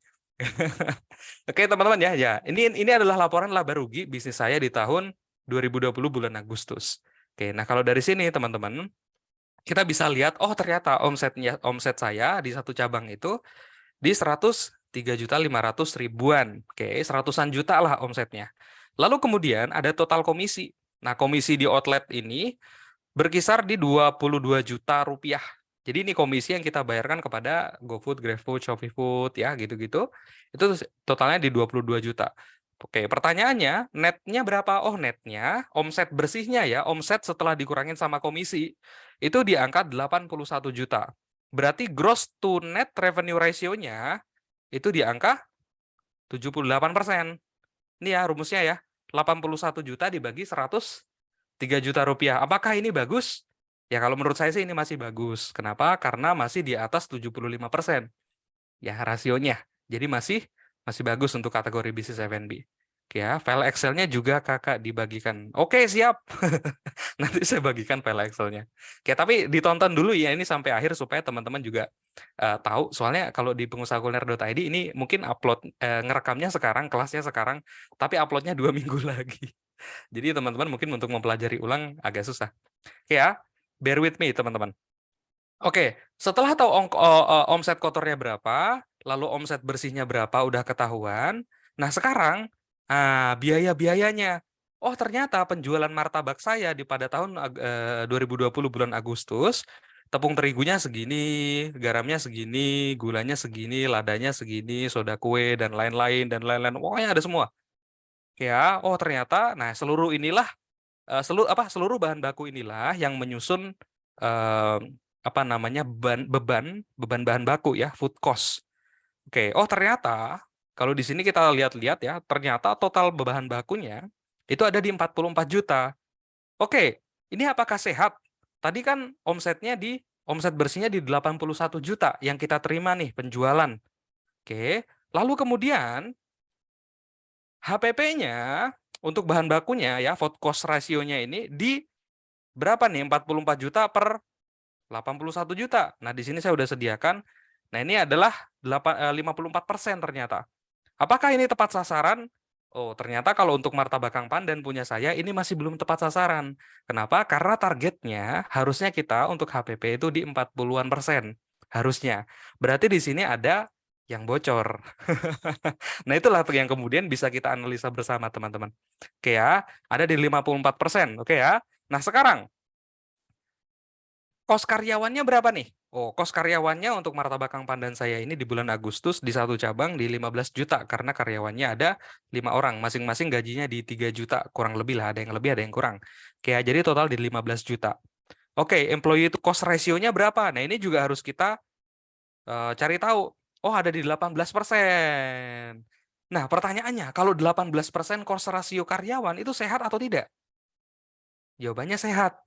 Oke teman-teman ya ini adalah laporan laba rugi bisnis saya di tahun 2020 bulan Agustus. Oke, nah kalau dari sini teman-teman kita bisa lihat, oh ternyata omset saya di satu cabang itu di 103.500.000-an. Oke, seratusan juta lah omsetnya. Lalu kemudian ada total komisi. Nah, komisi di outlet ini berkisar di 22 juta rupiah. Jadi ini komisi yang kita bayarkan kepada GoFood, GrabFood, ShopeeFood ya gitu-gitu. Itu totalnya di 22 juta. Oke, pertanyaannya, netnya berapa? Oh, netnya, omset bersihnya ya, omset setelah dikurangin sama komisi, itu di angka 81 juta. Berarti gross to net revenue ratio-nya itu di angka 78%. Ini ya rumusnya ya, 81 juta dibagi 103 juta rupiah. Apakah ini bagus? Ya kalau menurut saya sih ini masih bagus. Kenapa? Karena masih di atas 75%. Ya rasionya. Jadi masih bagus untuk kategori bisnis F&B. Oke ya, file Excel-nya juga kakak dibagikan. Oke, siap. Nanti saya bagikan file Excel-nya. Oke, tapi ditonton dulu ya ini sampai akhir supaya teman-teman juga tahu. Soalnya kalau di pengusahakuliner.id ini mungkin upload ngerekamnya sekarang, kelasnya sekarang, tapi uploadnya 2 minggu lagi. Jadi teman-teman mungkin untuk mempelajari ulang agak susah. Oke ya, bear with me teman-teman. Oke, setelah tahu omset kotornya berapa, lalu omset bersihnya berapa udah ketahuan. Nah, sekarang biaya-biayanya. Oh, ternyata penjualan martabak saya pada tahun 2020 bulan Agustus, tepung terigunya segini, garamnya segini, gulanya segini, ladanya segini, soda kue dan lain-lain dan lain-lain. Pokoknya ada semua. Ya, oh ternyata nah seluruh bahan baku inilah yang menyusun eh, apa namanya beban bahan baku ya, food cost. Oke, oh ternyata kalau di sini kita lihat-lihat ya, ternyata total bahan bakunya itu ada di 44 juta. Oke, ini apakah sehat? Tadi kan omset bersihnya di 81 juta yang kita terima nih penjualan. Oke, lalu kemudian HPP-nya untuk bahan bakunya ya, food cost rasionya ini di berapa nih? 44 juta per 81 juta. Nah, di sini saya sudah sediakan. Nah, ini adalah 54% ternyata. Apakah ini tepat sasaran? Oh, ternyata kalau untuk martabak Kang Pandan punya saya, ini masih belum tepat sasaran. Kenapa? Karena targetnya harusnya kita untuk HPP itu di 40-an persen. Harusnya. Berarti di sini ada yang bocor. Nah, itulah yang kemudian bisa kita analisa bersama, teman-teman. Oke ya, ada di 54%. Oke ya. Nah, sekarang kos karyawannya berapa nih? Oh, kos karyawannya untuk martabak Kang Pandan saya ini di bulan Agustus di satu cabang di 15 juta karena karyawannya ada 5 orang, masing-masing gajinya di 3 juta, kurang lebih lah, ada yang lebih, ada yang kurang. Oke, jadi total di 15 juta. Oke, employee itu cost ratio-nya berapa? Nah, ini juga harus kita cari tahu. Oh, ada di 18%. Nah, pertanyaannya, kalau 18% cost ratio karyawan itu sehat atau tidak? Jawabannya sehat.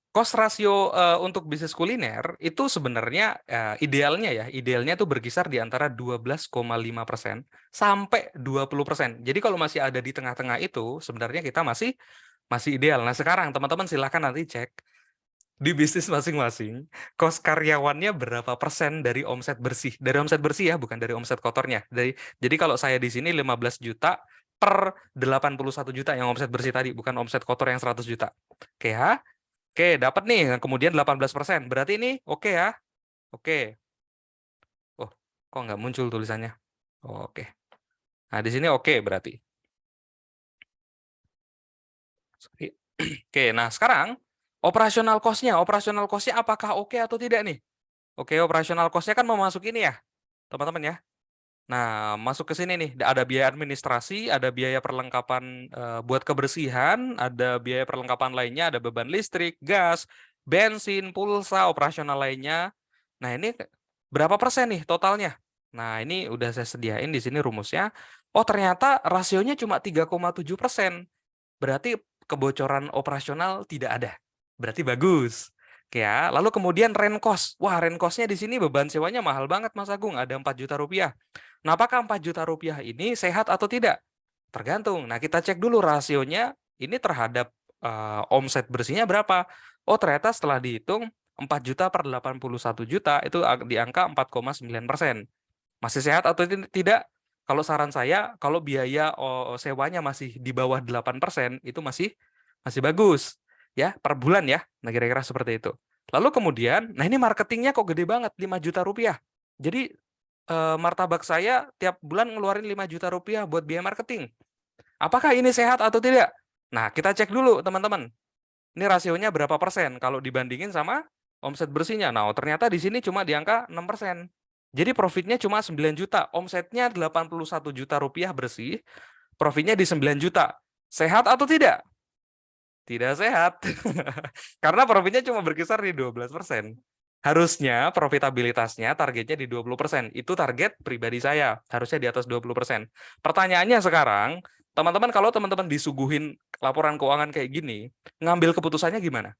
Cost ratio untuk bisnis kuliner itu sebenarnya idealnya tuh berkisar di antara 12,5% sampai 20%. Jadi kalau masih ada di tengah-tengah itu sebenarnya kita masih ideal. Nah, sekarang teman-teman silahkan nanti cek di bisnis masing-masing, kos karyawannya berapa persen dari omset bersih? Dari omset bersih ya, bukan dari omset kotornya. Jadi kalau saya di sini 15 juta per 81 juta yang omset bersih tadi, bukan omset kotor yang 100 juta. Oke ya? Oke, dapat nih. Kemudian 18%. Berarti ini oke ya? Oke. Oh, kok nggak muncul tulisannya? Oh, oke. Nah, di sini oke berarti. Sorry. Oke, nah sekarang operasional cost-nya apakah oke atau tidak nih? Oke, operasional cost-nya kan mau masuk ini ya, teman-teman ya. Nah, masuk ke sini nih, ada biaya administrasi, ada biaya perlengkapan buat kebersihan, ada biaya perlengkapan lainnya, ada beban listrik, gas, bensin, pulsa, operasional lainnya. Nah, ini berapa persen nih totalnya? Nah, ini udah saya sediain di sini rumusnya. Oh, ternyata rasionya cuma 3,7%. Berarti kebocoran operasional tidak ada. Berarti bagus. Oke ya. Lalu kemudian rent cost. Wah, rent cost-nya di sini beban sewanya mahal banget Mas Agung, ada 4 juta rupiah. Nah, apakah 4 juta rupiah ini sehat atau tidak? Tergantung. Nah, kita cek dulu rasionya ini terhadap omset bersihnya berapa. Oh, ternyata setelah dihitung 4 juta per 81 juta itu di angka 4,9%. Masih sehat atau tidak? Kalau saran saya, kalau biaya sewanya masih di bawah 8%, itu masih bagus ya per bulan ya. Nah, kira-kira seperti itu. Lalu kemudian, nah ini marketingnya kok gede banget, 5 juta rupiah. Jadi martabak saya tiap bulan ngeluarin 5 juta rupiah buat biaya marketing. Apakah ini sehat atau tidak? Nah, kita cek dulu teman-teman. Ini rasionya berapa persen kalau dibandingin sama omset bersihnya. Nah, ternyata di sini cuma di angka 6%. Jadi profitnya cuma 9 juta, omsetnya 81 juta rupiah bersih, profitnya di 9 juta. Sehat atau tidak? Tidak sehat. Karena profitnya cuma berkisar di 12%. Harusnya profitabilitasnya targetnya di 20%. Itu target pribadi saya, harusnya di atas 20%. Pertanyaannya sekarang, teman-teman kalau teman-teman disuguhin laporan keuangan kayak gini, ngambil keputusannya gimana?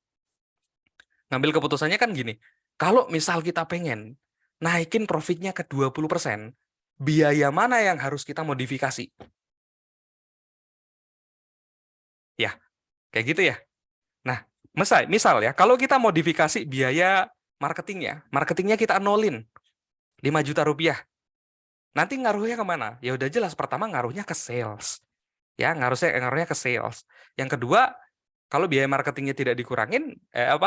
Ngambil keputusannya kan gini, kalau misal kita pengen naikin profitnya ke 20%, biaya mana yang harus kita modifikasi? Ya, kayak gitu ya. Nah, misal ya, kalau kita modifikasi biaya marketingnya kita nolin 5 juta rupiah. Nanti ngaruhnya kemana? Ya udah jelas, pertama ngaruhnya ke sales. Ya, ngaruhnya ke sales. Yang kedua, kalau biaya marketingnya tidak dikurangin,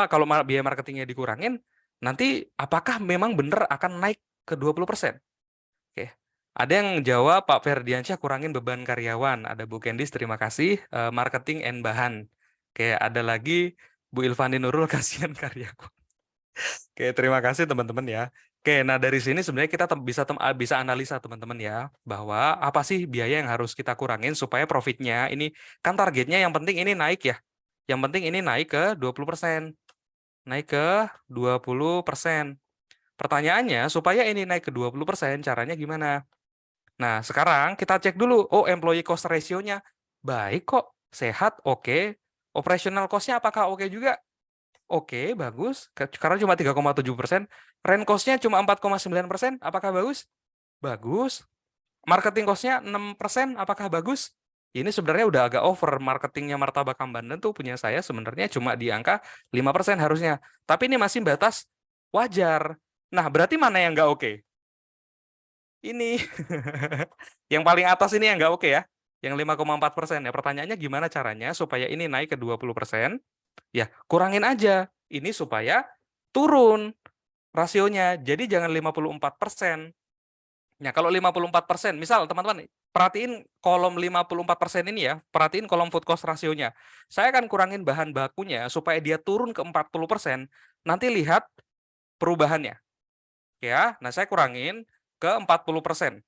kalau biaya marketingnya dikurangin, nanti apakah memang benar akan naik ke 20%? Oke. Ada yang jawab, Pak Ferdiansyah kurangin beban karyawan. Ada Bu Kendis, terima kasih. Marketing and bahan. Oke, ada lagi Bu Ilvani Nurul, kasihan karyaku. Oke, terima kasih teman-teman ya. Oke, nah dari sini sebenarnya kita bisa analisa teman-teman ya, bahwa apa sih biaya yang harus kita kurangin supaya profitnya ini, kan targetnya yang penting ini naik ya. Yang penting ini naik ke 20%. Naik ke 20%. Pertanyaannya, supaya ini naik ke 20%, caranya gimana? Nah, sekarang kita cek dulu. Oh, employee cost ratio-nya baik kok, sehat, oke. Operational cost-nya apakah oke juga? Oke, bagus. Karena cuma 3,7%. Rent cost-nya cuma 4,9%. Apakah bagus? Bagus. Marketing cost-nya 6%. Apakah bagus? Ini sebenarnya udah agak over. Marketingnya Martabak Kambandan tuh punya saya sebenarnya cuma di angka 5% harusnya. Tapi ini masih batas wajar. Nah, berarti mana yang nggak oke? Ini. Yang paling atas ini yang nggak oke ya. Yang 5,4%. Ya, pertanyaannya gimana caranya supaya ini naik ke 20%? Ya, kurangin aja. Ini supaya turun rasionya. Jadi jangan 54%. Nah, kalau 54%, misal teman-teman perhatiin kolom 54% ini ya, perhatiin kolom food cost rasionya. Saya akan kurangin bahan bakunya supaya dia turun ke 40%. Nanti lihat perubahannya. Ya, nah saya kurangin ke 40%.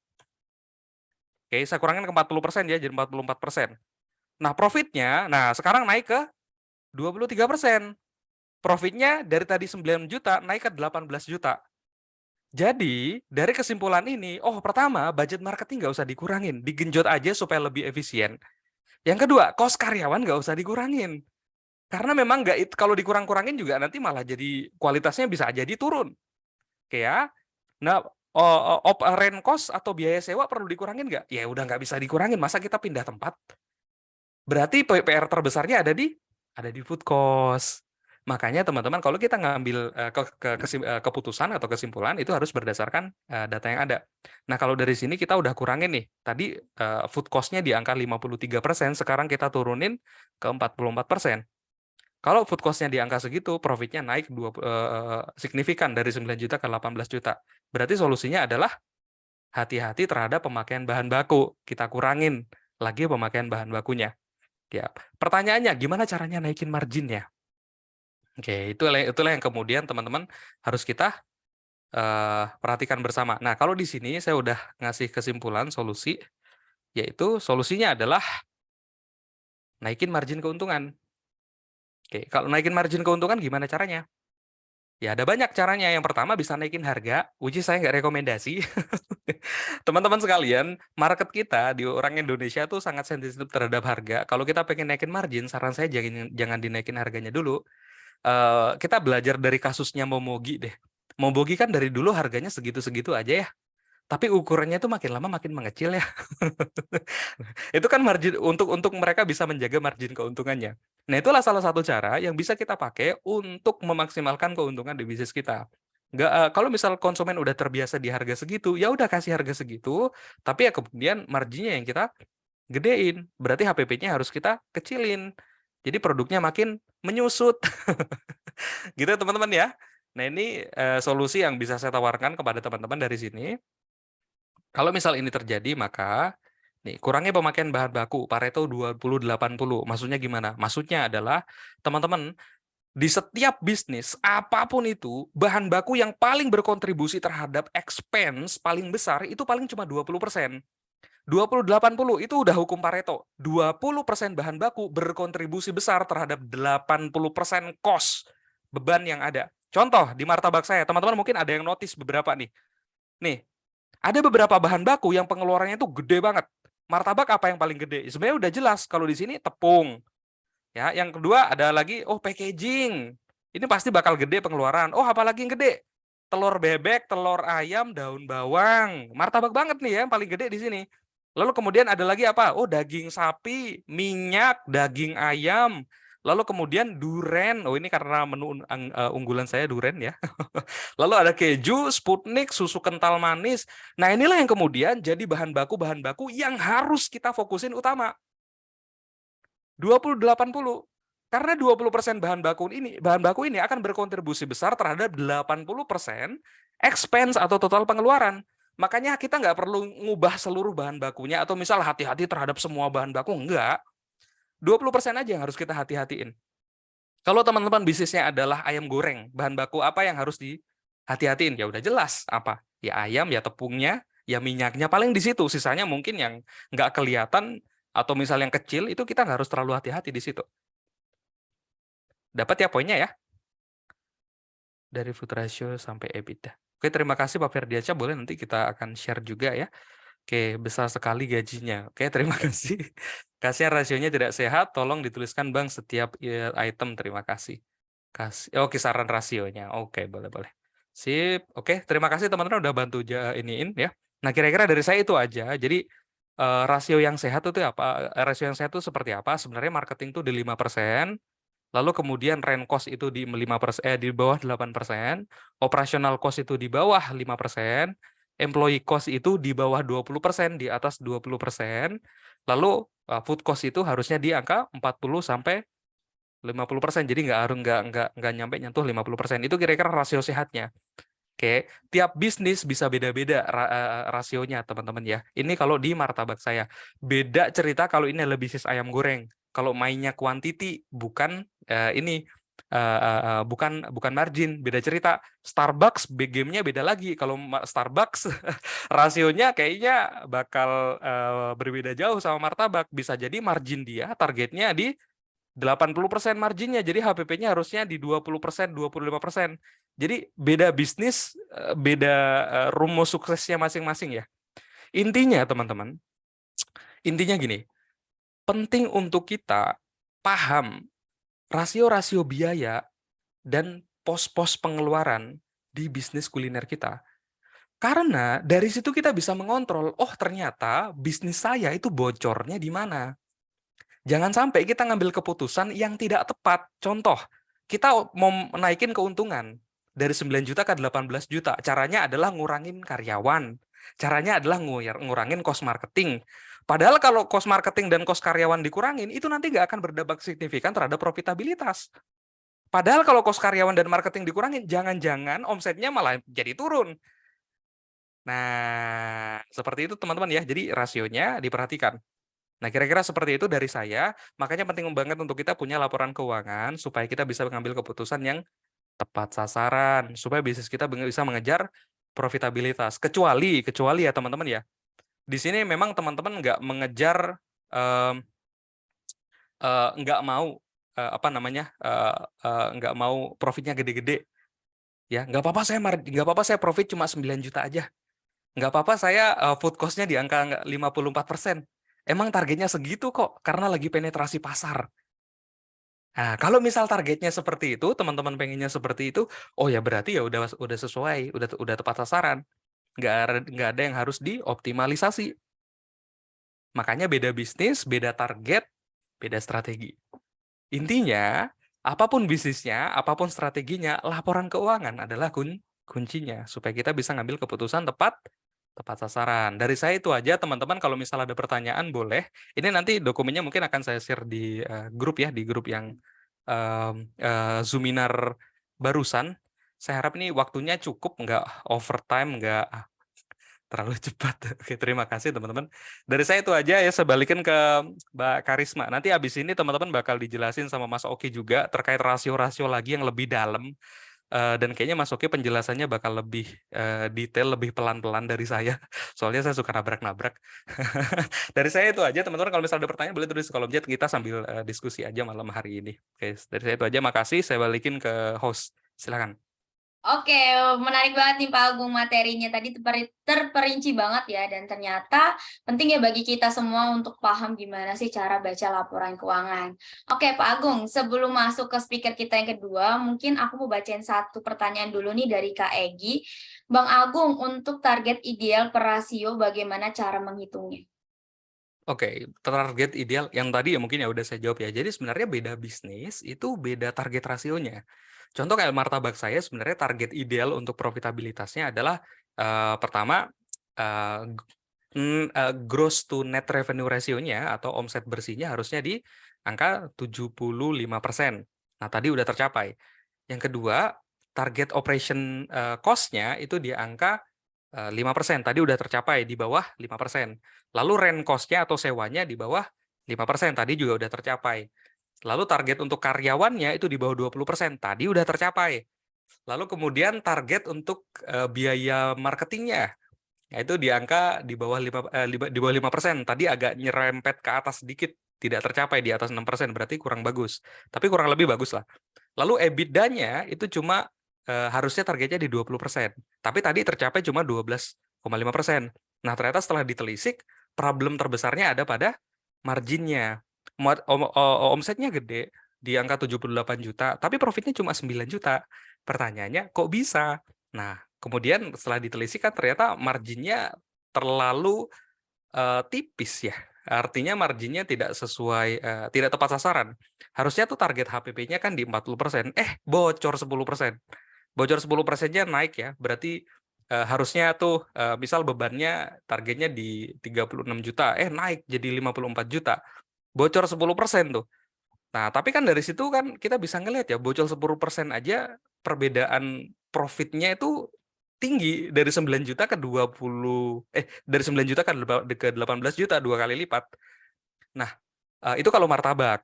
Oke, saya kurangin ke 40% ya, jadi 44%. Nah, profitnya, nah sekarang naik ke 23%. Profitnya dari tadi 9 juta naik ke 18 juta. Jadi, dari kesimpulan ini, oh pertama, budget marketing nggak usah dikurangin, digenjot aja supaya lebih efisien. Yang kedua, cost karyawan nggak usah dikurangin. Karena memang nggak, kalau dikurang-kurangin juga nanti malah jadi kualitasnya bisa jadi turun. Oke ya. Nah, rent cost atau biaya sewa perlu dikurangin nggak? Ya udah nggak bisa dikurangin, masa kita pindah tempat? Berarti PR terbesarnya ada di food cost. Makanya teman-teman kalau kita ngambil keputusan atau kesimpulan itu harus berdasarkan data yang ada. Nah, kalau dari sini kita udah kurangin nih. Tadi food cost-nya di angka 53%, sekarang kita turunin ke 44%. Kalau food cost-nya di angka segitu, profitnya naik signifikan dari 9 juta ke 18 juta. Berarti solusinya adalah hati-hati terhadap pemakaian bahan baku. Kita kurangin lagi pemakaian bahan bakunya. Ya. Pertanyaannya, gimana caranya naikin marginnya? Oke, itulah yang kemudian teman-teman harus kita perhatikan bersama. Nah, kalau di sini saya udah ngasih kesimpulan solusi, yaitu solusinya adalah naikin margin keuntungan. Oke, kalau naikin margin keuntungan gimana caranya? Ya, ada banyak caranya. Yang pertama bisa naikin harga, which is saya nggak rekomendasi. Teman-teman sekalian, market kita di orang Indonesia tuh sangat sensitif terhadap harga. Kalau kita pengen naikin margin, saran saya jangan dinaikin harganya dulu. Kita belajar dari kasusnya Momogi deh. Momogi kan dari dulu harganya segitu-segitu aja ya. Tapi ukurannya tuh makin lama makin mengecil ya. Itu kan margin untuk mereka bisa menjaga margin keuntungannya. Nah, itulah salah satu cara yang bisa kita pakai untuk memaksimalkan keuntungan di bisnis kita. Kalau misal konsumen udah terbiasa di harga segitu, ya udah kasih harga segitu, tapi ya kemudian marginnya yang kita gedein. Berarti HPP-nya harus kita kecilin. Jadi produknya makin menyusut. Gitu teman-teman ya. Nah, ini solusi yang bisa saya tawarkan kepada teman-teman dari sini. Kalau misal ini terjadi, maka nih kurangnya pemakaian bahan baku, Pareto 20-80. Maksudnya gimana? Maksudnya adalah teman-teman di setiap bisnis apapun itu, bahan baku yang paling berkontribusi terhadap expense paling besar itu paling cuma 20%. 20-80 itu udah hukum Pareto. 20% bahan baku berkontribusi besar terhadap 80% cost beban yang ada. Contoh di martabak saya, teman-teman mungkin ada yang notice beberapa nih. Nih, ada beberapa bahan baku yang pengeluarannya itu gede banget. Martabak apa yang paling gede? Sebenarnya udah jelas. Kalau di sini tepung. Ya, yang kedua ada lagi packaging. Ini pasti bakal gede pengeluaran. Apalagi yang gede? Telur bebek, telur ayam, daun bawang. Martabak banget nih ya, yang paling gede di sini. Lalu kemudian ada lagi apa? Daging sapi, minyak, daging ayam. Lalu kemudian duren. Ini karena menu unggulan saya duren ya. Lalu ada keju, Sputnik, susu kental manis. Nah, inilah yang kemudian jadi bahan baku yang harus kita fokusin utama. 20-80. Karena 20% bahan baku ini akan berkontribusi besar terhadap 80% expense atau total pengeluaran. Makanya kita nggak perlu ngubah seluruh bahan bakunya atau misal hati-hati terhadap semua bahan baku, enggak. 20% aja yang harus kita hati-hatiin. Kalau teman-teman bisnisnya adalah ayam goreng, bahan baku apa yang harus dihati-hatiin? Ya udah jelas apa? Ya ayam, ya tepungnya, ya minyaknya, paling di situ. Sisanya mungkin yang nggak kelihatan atau misal yang kecil itu kita nggak harus terlalu hati-hati di situ. Dapat ya poinnya ya? Dari food ratio sampai EBITDA. Oke, terima kasih Pak Ferdiansyah. Boleh nanti kita akan share juga ya. Oke, besar sekali gajinya. Oke, terima kasih. Kasihan rasionya tidak sehat, tolong dituliskan Bang setiap item. Terima kasih. Kisaran rasionya. Oke, boleh. Sip. Oke, terima kasih teman-teman udah bantu iniin ya. Nah, kira-kira dari saya itu aja. Jadi rasio yang sehat itu apa? Rasio yang sehat itu seperti apa? Sebenarnya marketing itu di 5%. Lalu kemudian rent cost itu di 5%, di bawah 8%, operational cost itu di bawah 5%, employee cost itu di bawah 20%, di atas 20%, lalu food cost itu harusnya di angka 40 sampai 50%. Jadi nggak nyampe nyentuh 50%. Itu kira-kira rasio sehatnya. Oke, tiap bisnis bisa beda-beda rasionya, teman-teman ya. Ini kalau di martabak saya. Beda cerita kalau ini adalah bisnis ayam goreng. Kalau mainnya quantity, bukan bukan margin, beda cerita. Starbucks game-nya beda lagi. Kalau Starbucks rasionya kayaknya bakal berbeda jauh sama martabak. Bisa jadi margin dia targetnya di 80% marginnya, jadi HPP-nya harusnya di 20%, 25%. Jadi beda bisnis, beda rumus suksesnya masing-masing ya. Intinya teman-teman, intinya gini, penting untuk kita paham rasio-rasio biaya dan pos-pos pengeluaran di bisnis kuliner kita. Karena dari situ kita bisa mengontrol, ternyata bisnis saya itu bocornya di mana. Jangan sampai kita ngambil keputusan yang tidak tepat. Contoh, kita mau naikin keuntungan dari 9 juta ke 18 juta. Caranya adalah ngurangin karyawan. Caranya adalah ngurangin cost marketing. Padahal kalau cost marketing dan cost karyawan dikurangin, itu nanti nggak akan berdampak signifikan terhadap profitabilitas. Padahal kalau cost karyawan dan marketing dikurangin, jangan-jangan omsetnya malah jadi turun. Nah, seperti itu teman-teman ya. Jadi rasionya diperhatikan. Nah, kira-kira seperti itu dari saya. Makanya penting banget untuk kita punya laporan keuangan supaya kita bisa mengambil keputusan yang tepat sasaran, supaya bisnis kita bisa mengejar profitabilitas. Kecuali ya teman-teman ya. Di sini memang teman-teman nggak mengejar, nggak mau nggak mau profitnya gede-gede, ya nggak apa-apa saya profit cuma 9 juta aja. Nggak apa-apa saya food cost-nya di angka 54%. Emang targetnya segitu kok, karena lagi penetrasi pasar. Nah, kalau misal targetnya seperti itu, teman-teman pengennya seperti itu, oh ya berarti ya udah sesuai, udah tepat sasaran. Nggak ada yang harus dioptimalisasi. Makanya beda bisnis, beda target, beda strategi. Intinya, apapun bisnisnya, apapun strateginya, laporan keuangan adalah kuncinya supaya kita bisa ngambil keputusan tepat sasaran. Dari saya itu aja, teman-teman. Kalau misal ada pertanyaan boleh. Ini nanti dokumennya mungkin akan saya share di grup ya, di grup yang Zoominar barusan. Saya harap ini waktunya cukup, nggak overtime, nggak terlalu cepat. Oke, terima kasih teman-teman. Dari saya itu aja ya, saya balikin ke Mbak Karisma. Nanti abis ini teman-teman bakal dijelasin sama Mas Oki juga terkait rasio-rasio lagi yang lebih dalam. Dan kayaknya Mas Oki penjelasannya bakal lebih detail, lebih pelan-pelan dari saya. Soalnya saya suka nabrak-nabrak. Dari saya itu aja teman-teman. Kalau misalnya ada pertanyaan boleh tulis di kolom chat, kita sambil diskusi aja malam hari ini. Oke, dari saya itu aja. Makasih. Saya balikin ke host. Silakan. Oke, menarik banget nih Pak Agung materinya tadi terperinci banget ya, dan ternyata penting ya bagi kita semua untuk paham gimana sih cara baca laporan keuangan. Oke Pak Agung, sebelum masuk ke speaker kita yang kedua, mungkin aku mau bacain satu pertanyaan dulu nih dari Kak Egi. Bang Agung, untuk target ideal per rasio bagaimana cara menghitungnya? Oke, target ideal yang tadi ya mungkin ya udah saya jawab ya. Jadi sebenarnya beda bisnis itu beda target rasionya. Contoh kayak martabak saya sebenarnya target ideal untuk profitabilitasnya adalah pertama gross to net revenue ratio-nya atau omset bersihnya harusnya di angka 75%. Nah, tadi udah tercapai. Yang kedua, target operation cost-nya itu di angka 5%. Tadi udah tercapai di bawah 5%. Lalu rent cost-nya atau sewanya di bawah 5%. Tadi juga udah tercapai. Lalu target untuk karyawannya itu di bawah 20%. Tadi udah tercapai. Lalu kemudian target untuk biaya marketingnya, itu di angka di bawah 5%. Tadi agak nyerempet ke atas sedikit, tidak tercapai di atas 6%, berarti kurang bagus. Tapi kurang lebih bagus lah. Lalu EBITDA-nya itu cuma harusnya targetnya di 20%. Tapi tadi tercapai cuma 12,5%. Nah, ternyata setelah ditelisik, problem terbesarnya ada pada marginnya. Omsetnya gede, di angka 78 juta, tapi profitnya cuma 9 juta. Pertanyaannya, kok bisa? Nah, kemudian setelah ditelisik kan ternyata marginnya terlalu tipis ya. Artinya marginnya tidak sesuai, tidak tepat sasaran. Harusnya tuh target HPP-nya kan di 40%. Bocor 10%. Bocor 10%-nya naik ya. Berarti harusnya tuh misal bebannya targetnya di 36 juta, naik jadi 54 juta. Bocor 10% tuh. Nah, tapi kan dari situ kan kita bisa ngelihat ya, bocor 10% aja perbedaan profitnya itu tinggi dari 9 juta ke 20 dari 9 juta ke 18 juta, 2 kali lipat. Nah, itu kalau martabak.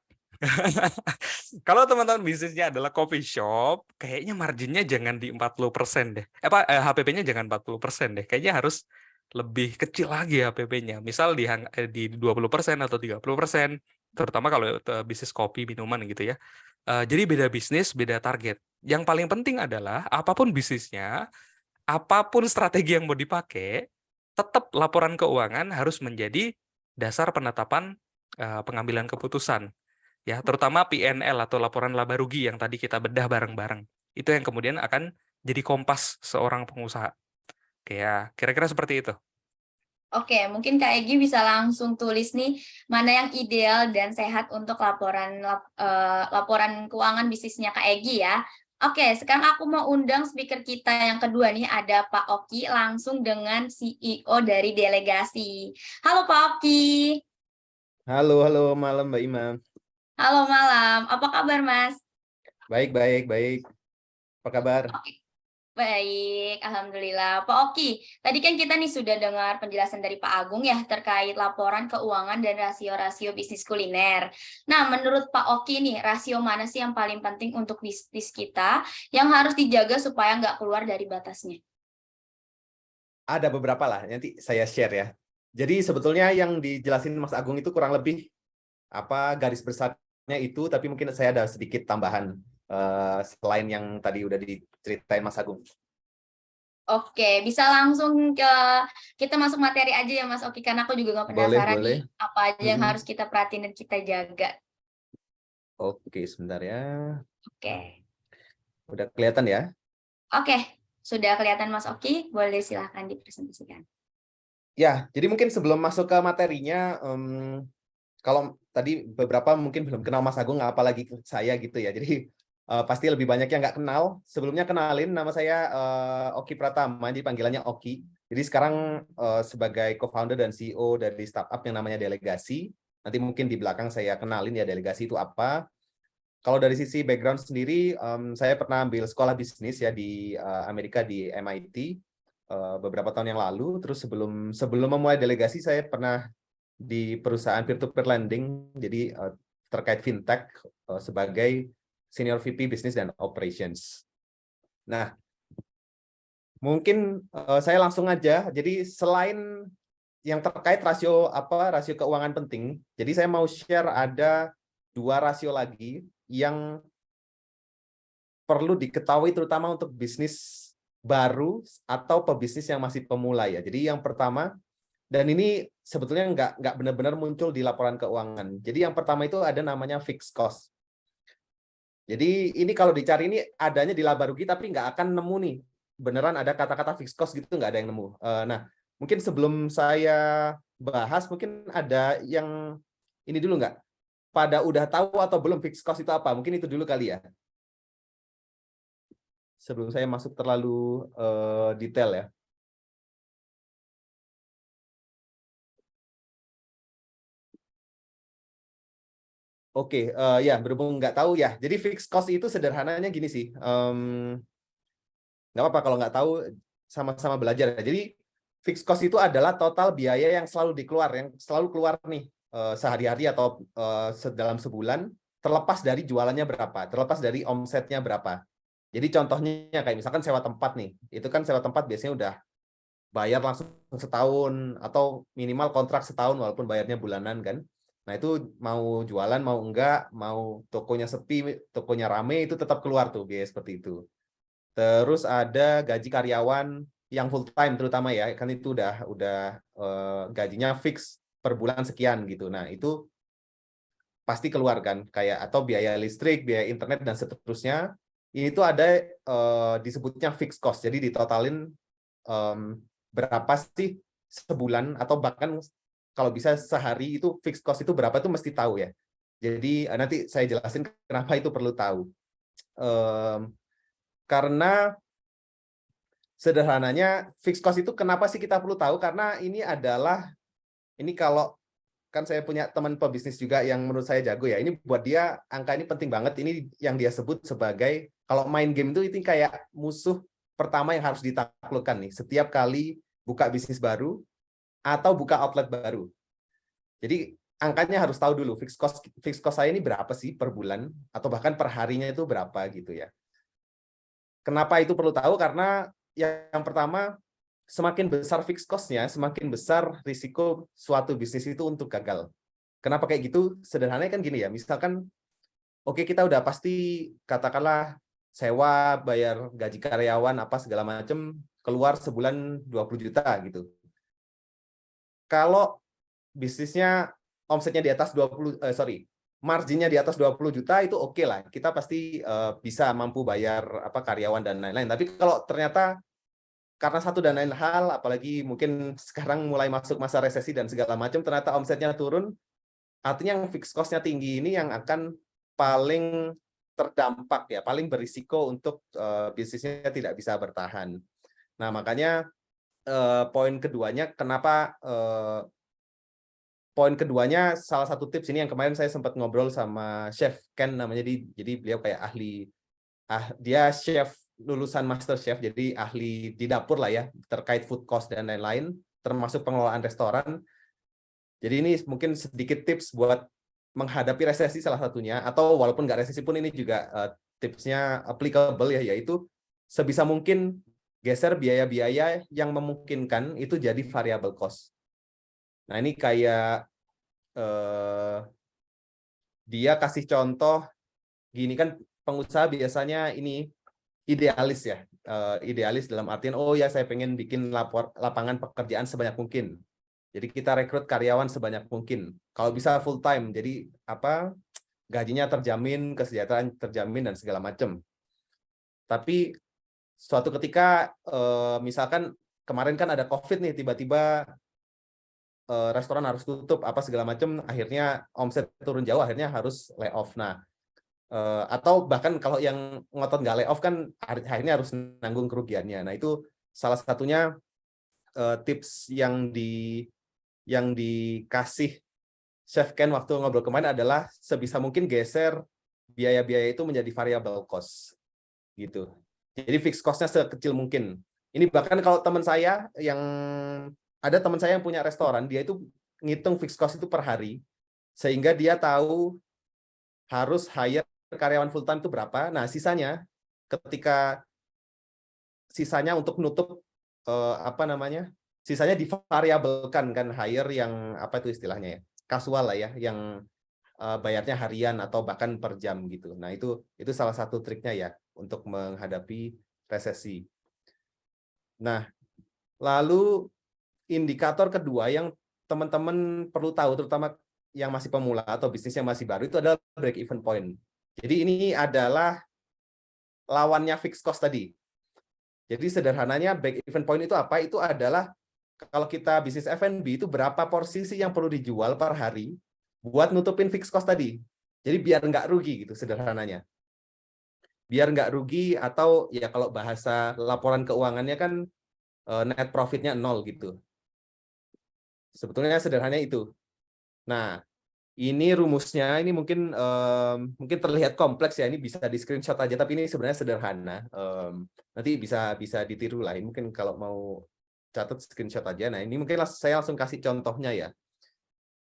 Kalau teman-teman bisnisnya adalah coffee shop, kayaknya marginnya jangan di 40% deh. HPP-nya jangan 40% deh. Kayaknya harus lebih kecil lagi HPP-nya. Misal di 20% atau 30%, terutama kalau bisnis kopi, minuman gitu ya. Jadi beda bisnis, beda target. Yang paling penting adalah apapun bisnisnya, apapun strategi yang mau dipakai, tetap laporan keuangan harus menjadi dasar penetapan pengambilan keputusan. Ya, terutama PNL atau laporan laba rugi yang tadi kita bedah bareng-bareng. Itu yang kemudian akan jadi kompas seorang pengusaha. Kayak kira-kira seperti itu. Oke, mungkin Kak Egi bisa langsung tulis nih mana yang ideal dan sehat untuk laporan keuangan bisnisnya Kak Egi ya. Oke, sekarang aku mau undang speaker kita yang kedua nih, ada Pak Oki langsung dengan CEO dari delegasi. Halo Pak Oki. Halo, halo malam Mbak Imam. Halo malam. Apa kabar Mas? Baik, baik, baik. Apa kabar? Oke. Baik, Alhamdulillah. Pak Oki, tadi kan kita nih sudah dengar penjelasan dari Pak Agung ya terkait laporan keuangan dan rasio-rasio bisnis kuliner. Nah, menurut Pak Oki nih, rasio mana sih yang paling penting untuk bisnis kita yang harus dijaga supaya nggak keluar dari batasnya? Ada beberapa lah, nanti saya share ya. Jadi sebetulnya yang dijelasin Mas Agung itu kurang lebih garis besarnya itu, tapi mungkin saya ada sedikit tambahan selain yang tadi udah diceritain Mas Agung. Oke, bisa langsung kita masuk materi aja ya Mas Oki, karena aku juga nggak Boleh, penasaran boleh. nih apa aja yang harus kita perhatiin dan kita jaga. Oke, sebentar ya. Oke. Udah kelihatan ya? Oke, sudah kelihatan Mas Oki, boleh silahkan dipresentasikan. Ya, jadi mungkin sebelum masuk ke materinya, kalau tadi beberapa mungkin belum kenal Mas Agung, apalagi saya gitu ya. Jadi pasti lebih banyak yang nggak kenal. Sebelumnya kenalin, nama saya Oki Pratama, jadi panggilannya Oki. Jadi sekarang sebagai co-founder dan CEO dari startup yang namanya Delegasi. Nanti mungkin di belakang saya kenalin ya Delegasi itu apa. Kalau dari sisi background sendiri, saya pernah ambil sekolah bisnis ya di Amerika di MIT beberapa tahun yang lalu. Terus sebelum memulai Delegasi, saya pernah di perusahaan peer-to-peer lending, jadi terkait fintech sebagai senior VP Business dan Operations. Nah, mungkin saya langsung aja. Jadi selain yang terkait rasio keuangan penting, jadi saya mau share ada 2 rasio lagi yang perlu diketahui terutama untuk bisnis baru atau pebisnis yang masih pemula ya. Jadi yang pertama, dan ini sebetulnya nggak benar-benar muncul di laporan keuangan. Jadi yang pertama itu ada namanya fixed cost. Jadi ini kalau dicari ini adanya di Labarugi tapi nggak akan nemu nih. Beneran ada kata-kata fixed cost gitu nggak ada yang nemu. Nah, mungkin sebelum saya bahas, mungkin ada yang ini dulu nggak? Pada udah tahu atau belum fixed cost itu apa? Mungkin itu dulu kali ya. Sebelum saya masuk terlalu detail ya. Oke, ya berhubung nggak tahu ya. Jadi fixed cost itu sederhananya gini sih. Nggak apa-apa kalau nggak tahu, sama-sama belajar. Jadi fixed cost itu adalah total biaya yang selalu selalu keluar nih sehari-hari atau dalam sebulan, terlepas dari jualannya berapa, terlepas dari omsetnya berapa. Jadi contohnya kayak misalkan sewa tempat nih, itu kan sewa tempat biasanya udah bayar langsung setahun atau minimal kontrak setahun walaupun bayarnya bulanan kan. Nah itu mau jualan mau enggak, mau tokonya sepi, tokonya rame, itu tetap keluar tuh biaya seperti itu. Terus ada gaji karyawan yang full time terutama ya, kan itu udah gajinya fix per bulan sekian gitu. Nah itu pasti keluar kan, kayak atau biaya listrik, biaya internet dan seterusnya. Ini tuh ada disebutnya fixed cost. Jadi ditotalin berapa sih sebulan atau bahkan kalau bisa sehari itu fixed cost itu berapa itu mesti tahu ya. Jadi nanti saya jelasin kenapa itu perlu tahu. Karena sederhananya fixed cost itu kenapa sih kita perlu tahu? Karena ini kalau kan saya punya teman pebisnis juga yang menurut saya jago ya. Ini buat dia angka ini penting banget. Ini yang dia sebut sebagai kalau main game itu kayak musuh pertama yang harus ditaklukkan nih. Setiap kali buka bisnis baru atau buka outlet baru. Jadi angkanya harus tahu dulu fixed cost saya ini berapa sih per bulan atau bahkan per harinya itu berapa gitu ya. Kenapa itu perlu tahu? Karena yang pertama, semakin besar fixed cost-nya, semakin besar risiko suatu bisnis itu untuk gagal. Kenapa kayak gitu? Sederhananya kan gini ya, misalkan oke kita udah pasti katakanlah sewa, bayar gaji karyawan, apa segala macam, keluar sebulan 20 juta gitu. Kalau bisnisnya omsetnya di atas marginnya di atas 20 juta itu oke lah. Kita pasti bisa mampu bayar karyawan dan lain-lain. Tapi kalau ternyata karena satu dan lain hal, apalagi mungkin sekarang mulai masuk masa resesi dan segala macam, ternyata omsetnya turun, artinya yang fixed cost-nya tinggi ini yang akan paling terdampak ya, paling berisiko untuk bisnisnya tidak bisa bertahan. Nah, makanya poin keduanya, poin keduanya salah satu tips ini yang kemarin saya sempat ngobrol sama Chef Ken namanya, jadi beliau kayak ahli, dia chef lulusan Master Chef, jadi ahli di dapur lah ya, terkait food cost dan lain-lain, termasuk pengelolaan restoran. Jadi ini mungkin sedikit tips buat menghadapi resesi salah satunya, atau walaupun nggak resesi pun ini juga tipsnya applicable ya, yaitu sebisa mungkin geser biaya-biaya yang memungkinkan itu jadi variable cost. Nah, ini kayak dia kasih contoh gini kan, pengusaha biasanya ini idealis ya, idealis dalam artian oh ya saya pengen bikin lapangan pekerjaan sebanyak mungkin. Jadi kita rekrut karyawan sebanyak mungkin. Kalau bisa full time, jadi gajinya terjamin, kesejahteraan terjamin dan segala macam. Tapi suatu ketika misalkan kemarin kan ada COVID nih, tiba-tiba restoran harus tutup apa segala macam, akhirnya omset turun jauh, akhirnya harus lay off. Nah, atau bahkan kalau yang ngotot nggak lay off kan akhirnya harus nanggung kerugiannya. Nah, itu salah satunya tips yang dikasih Chef Ken waktu ngobrol kemarin adalah sebisa mungkin geser biaya-biaya itu menjadi variable cost gitu. Jadi fixed cost-nya sekecil mungkin. Ini bahkan kalau teman saya yang punya restoran, dia itu ngitung fixed cost itu per hari, sehingga dia tahu harus hire karyawan full time itu berapa. Nah, sisanya untuk nutup sisanya divariabelkan kan, hire yang apa itu istilahnya ya, kasual lah ya, yang bayarnya harian atau bahkan per jam gitu. Nah, itu salah satu triknya ya untuk menghadapi resesi. Nah, lalu indikator kedua yang teman-teman perlu tahu, terutama yang masih pemula atau bisnis yang masih baru, itu adalah break even point. Jadi ini adalah lawannya fixed cost tadi. Jadi sederhananya break even point itu apa? Itu adalah kalau kita bisnis F&B itu berapa porsi sih yang perlu dijual per hari buat nutupin fixed cost tadi. Jadi biar nggak rugi gitu sederhananya. Biar nggak rugi, atau ya kalau bahasa laporan keuangannya kan net profitnya 0 gitu. Sebetulnya sederhananya itu. Nah, ini rumusnya, ini mungkin terlihat kompleks ya, ini bisa di screenshot aja, tapi ini sebenarnya sederhana. Nanti bisa ditiru lah. Ini mungkin kalau mau catat screenshot aja. Nah, ini mungkin saya langsung kasih contohnya ya.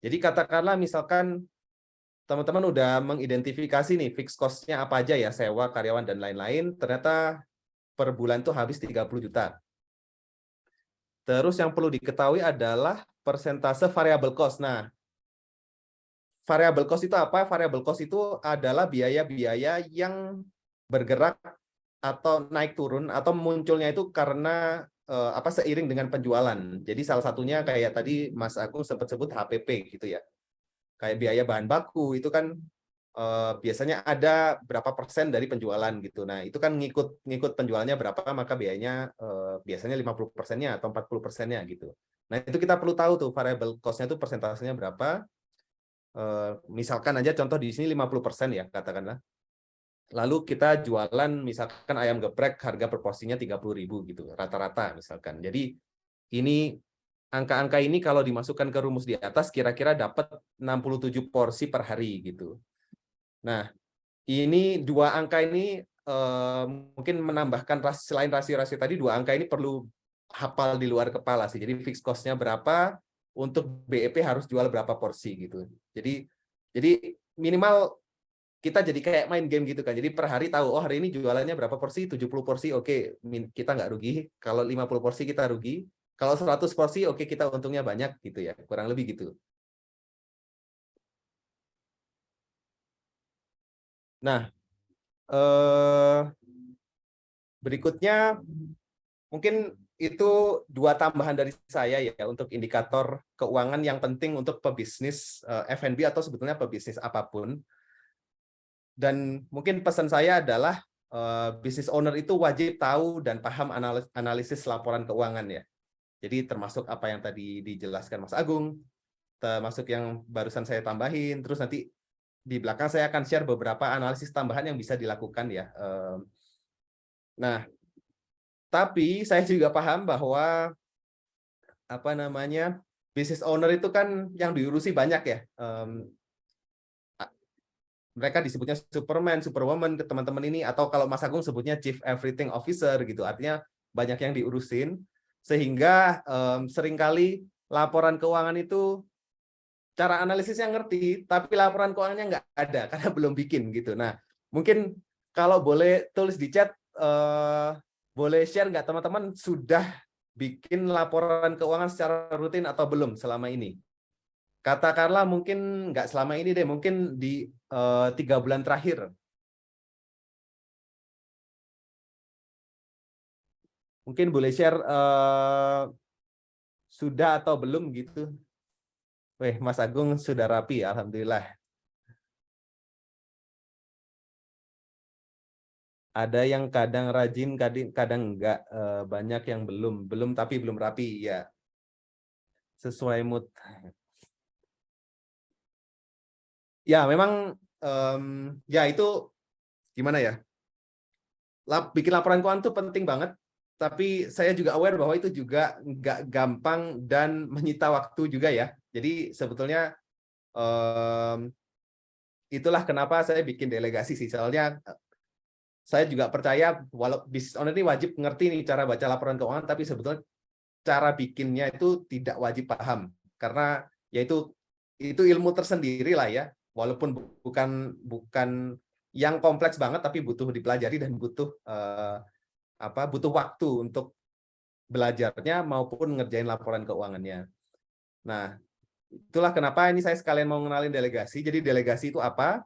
Jadi katakanlah misalkan teman-teman udah mengidentifikasi nih fixed cost-nya apa aja ya, sewa, karyawan, dan lain-lain, ternyata per bulan tuh habis 30 juta. Terus yang perlu diketahui adalah persentase variable cost. Nah, variable cost itu apa? Variable cost itu adalah biaya-biaya yang bergerak atau naik turun atau munculnya itu karena seiring dengan penjualan. Jadi salah satunya kayak tadi Mas Agung sempat sebut HPP gitu ya. Kayak biaya bahan baku itu kan biasanya ada berapa persen dari penjualan gitu. Nah, itu kan ngikut penjualannya berapa, maka biayanya biasanya 50%-nya atau 40%-nya gitu. Nah, itu kita perlu tahu tuh variable cost-nya itu persentasenya berapa. Misalkan aja contoh di sini 50% ya katakanlah. Lalu kita jualan misalkan ayam geprek harga per porsinya 30.000 gitu rata-rata misalkan. Jadi ini angka-angka ini kalau dimasukkan ke rumus di atas kira-kira dapat 67 porsi per hari gitu. Nah, ini dua angka ini mungkin menambahkan selain rasio-rasio tadi, dua angka ini perlu hafal di luar kepala sih. Jadi fixed cost-nya berapa, untuk BEP harus jual berapa porsi gitu. Jadi minimal kita jadi kayak main game gitu kan. Jadi per hari tahu, oh hari ini jualannya berapa porsi, 70 porsi, oke, kita nggak rugi. Kalau 50 porsi kita rugi. Kalau 100 porsi, oke, kita untungnya banyak gitu ya. Kurang lebih gitu. Nah, berikutnya mungkin itu dua tambahan dari saya ya untuk indikator keuangan yang penting untuk pebisnis F&B atau sebetulnya pebisnis apapun. Dan mungkin pesan saya adalah business owner itu wajib tahu dan paham analisis laporan keuangan ya. Jadi termasuk apa yang tadi dijelaskan Mas Agung, termasuk yang barusan saya tambahin, terus nanti di belakang saya akan share beberapa analisis tambahan yang bisa dilakukan ya. Nah, tapi saya juga paham bahwa apa namanya business owner itu kan yang diurusi banyak ya. Mereka disebutnya Superman, Superwoman ke teman-teman ini, atau kalau Mas Agung sebutnya Chief Everything Officer gitu. Artinya banyak yang diurusin, sehingga seringkali laporan keuangan itu cara analisisnya ngerti, tapi laporan keuangannya nggak ada karena belum bikin gitu. Nah, mungkin kalau boleh tulis di chat, boleh share nggak teman-teman sudah bikin laporan keuangan secara rutin atau belum selama ini? Katakanlah mungkin nggak selama ini deh, mungkin di 3 bulan terakhir. Mungkin boleh share sudah atau belum gitu. Weh, Mas Agung sudah rapi, alhamdulillah. Ada yang kadang rajin, kadang enggak. Banyak yang belum tapi belum rapi ya. Sesuai mood. Ya, memang ya itu gimana ya? Bikin laporan keuangan itu penting banget, tapi saya juga aware bahwa itu juga nggak gampang dan menyita waktu juga ya. Jadi sebetulnya itulah kenapa saya bikin delegasi sih. Soalnya saya juga percaya walau business owner ini wajib ngerti nih cara baca laporan keuangan, tapi sebetulnya cara bikinnya itu tidak wajib paham karena yaitu itu ilmu tersendiri lah ya. Walaupun bukan yang kompleks banget, tapi butuh dipelajari dan butuh butuh waktu untuk belajarnya maupun ngerjain laporan keuangannya. Nah, itulah kenapa ini saya sekalian mau ngenalin delegasi. Jadi delegasi itu apa?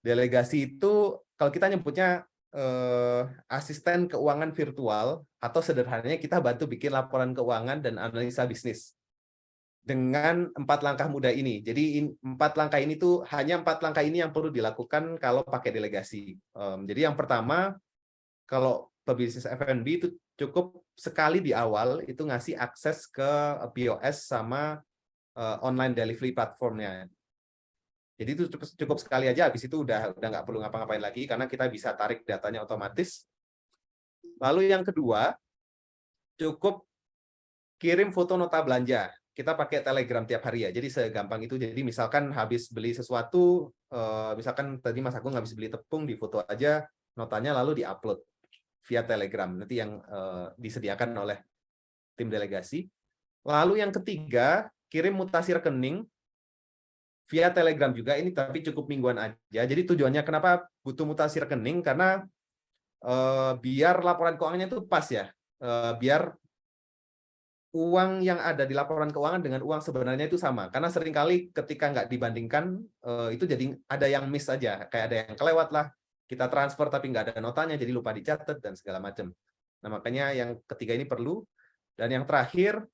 Delegasi itu kalau kita nyebutnya asisten keuangan virtual, atau sederhananya kita bantu bikin laporan keuangan dan analisa bisnis dengan 4 langkah mudah ini. Jadi 4 langkah ini tuh hanya 4 langkah ini yang perlu dilakukan kalau pakai delegasi. Jadi yang pertama, kalau pebisnis F&B itu cukup sekali di awal itu ngasih akses ke POS sama online delivery platformnya. Jadi itu cukup sekali aja, habis itu udah nggak perlu ngapa-ngapain lagi karena kita bisa tarik datanya otomatis. Lalu yang kedua, cukup kirim foto nota belanja. Kita pakai Telegram tiap hari ya, jadi segampang itu. Jadi misalkan habis beli sesuatu, misalkan tadi Mas Agung habis beli tepung, di foto aja notanya lalu diupload via Telegram, nanti yang disediakan oleh tim delegasi. Lalu yang ketiga, kirim mutasi rekening via Telegram juga, ini tapi cukup mingguan aja. Jadi tujuannya kenapa butuh mutasi rekening, karena biar laporan keuangannya itu pas ya, biar uang yang ada di laporan keuangan dengan uang sebenarnya itu sama. Karena seringkali ketika nggak dibandingkan, itu jadi ada yang miss aja. Kayak ada yang kelewat lah. Kita transfer tapi nggak ada notanya, jadi lupa dicatat dan segala macam. Nah, makanya yang ketiga ini perlu. Dan yang terakhir,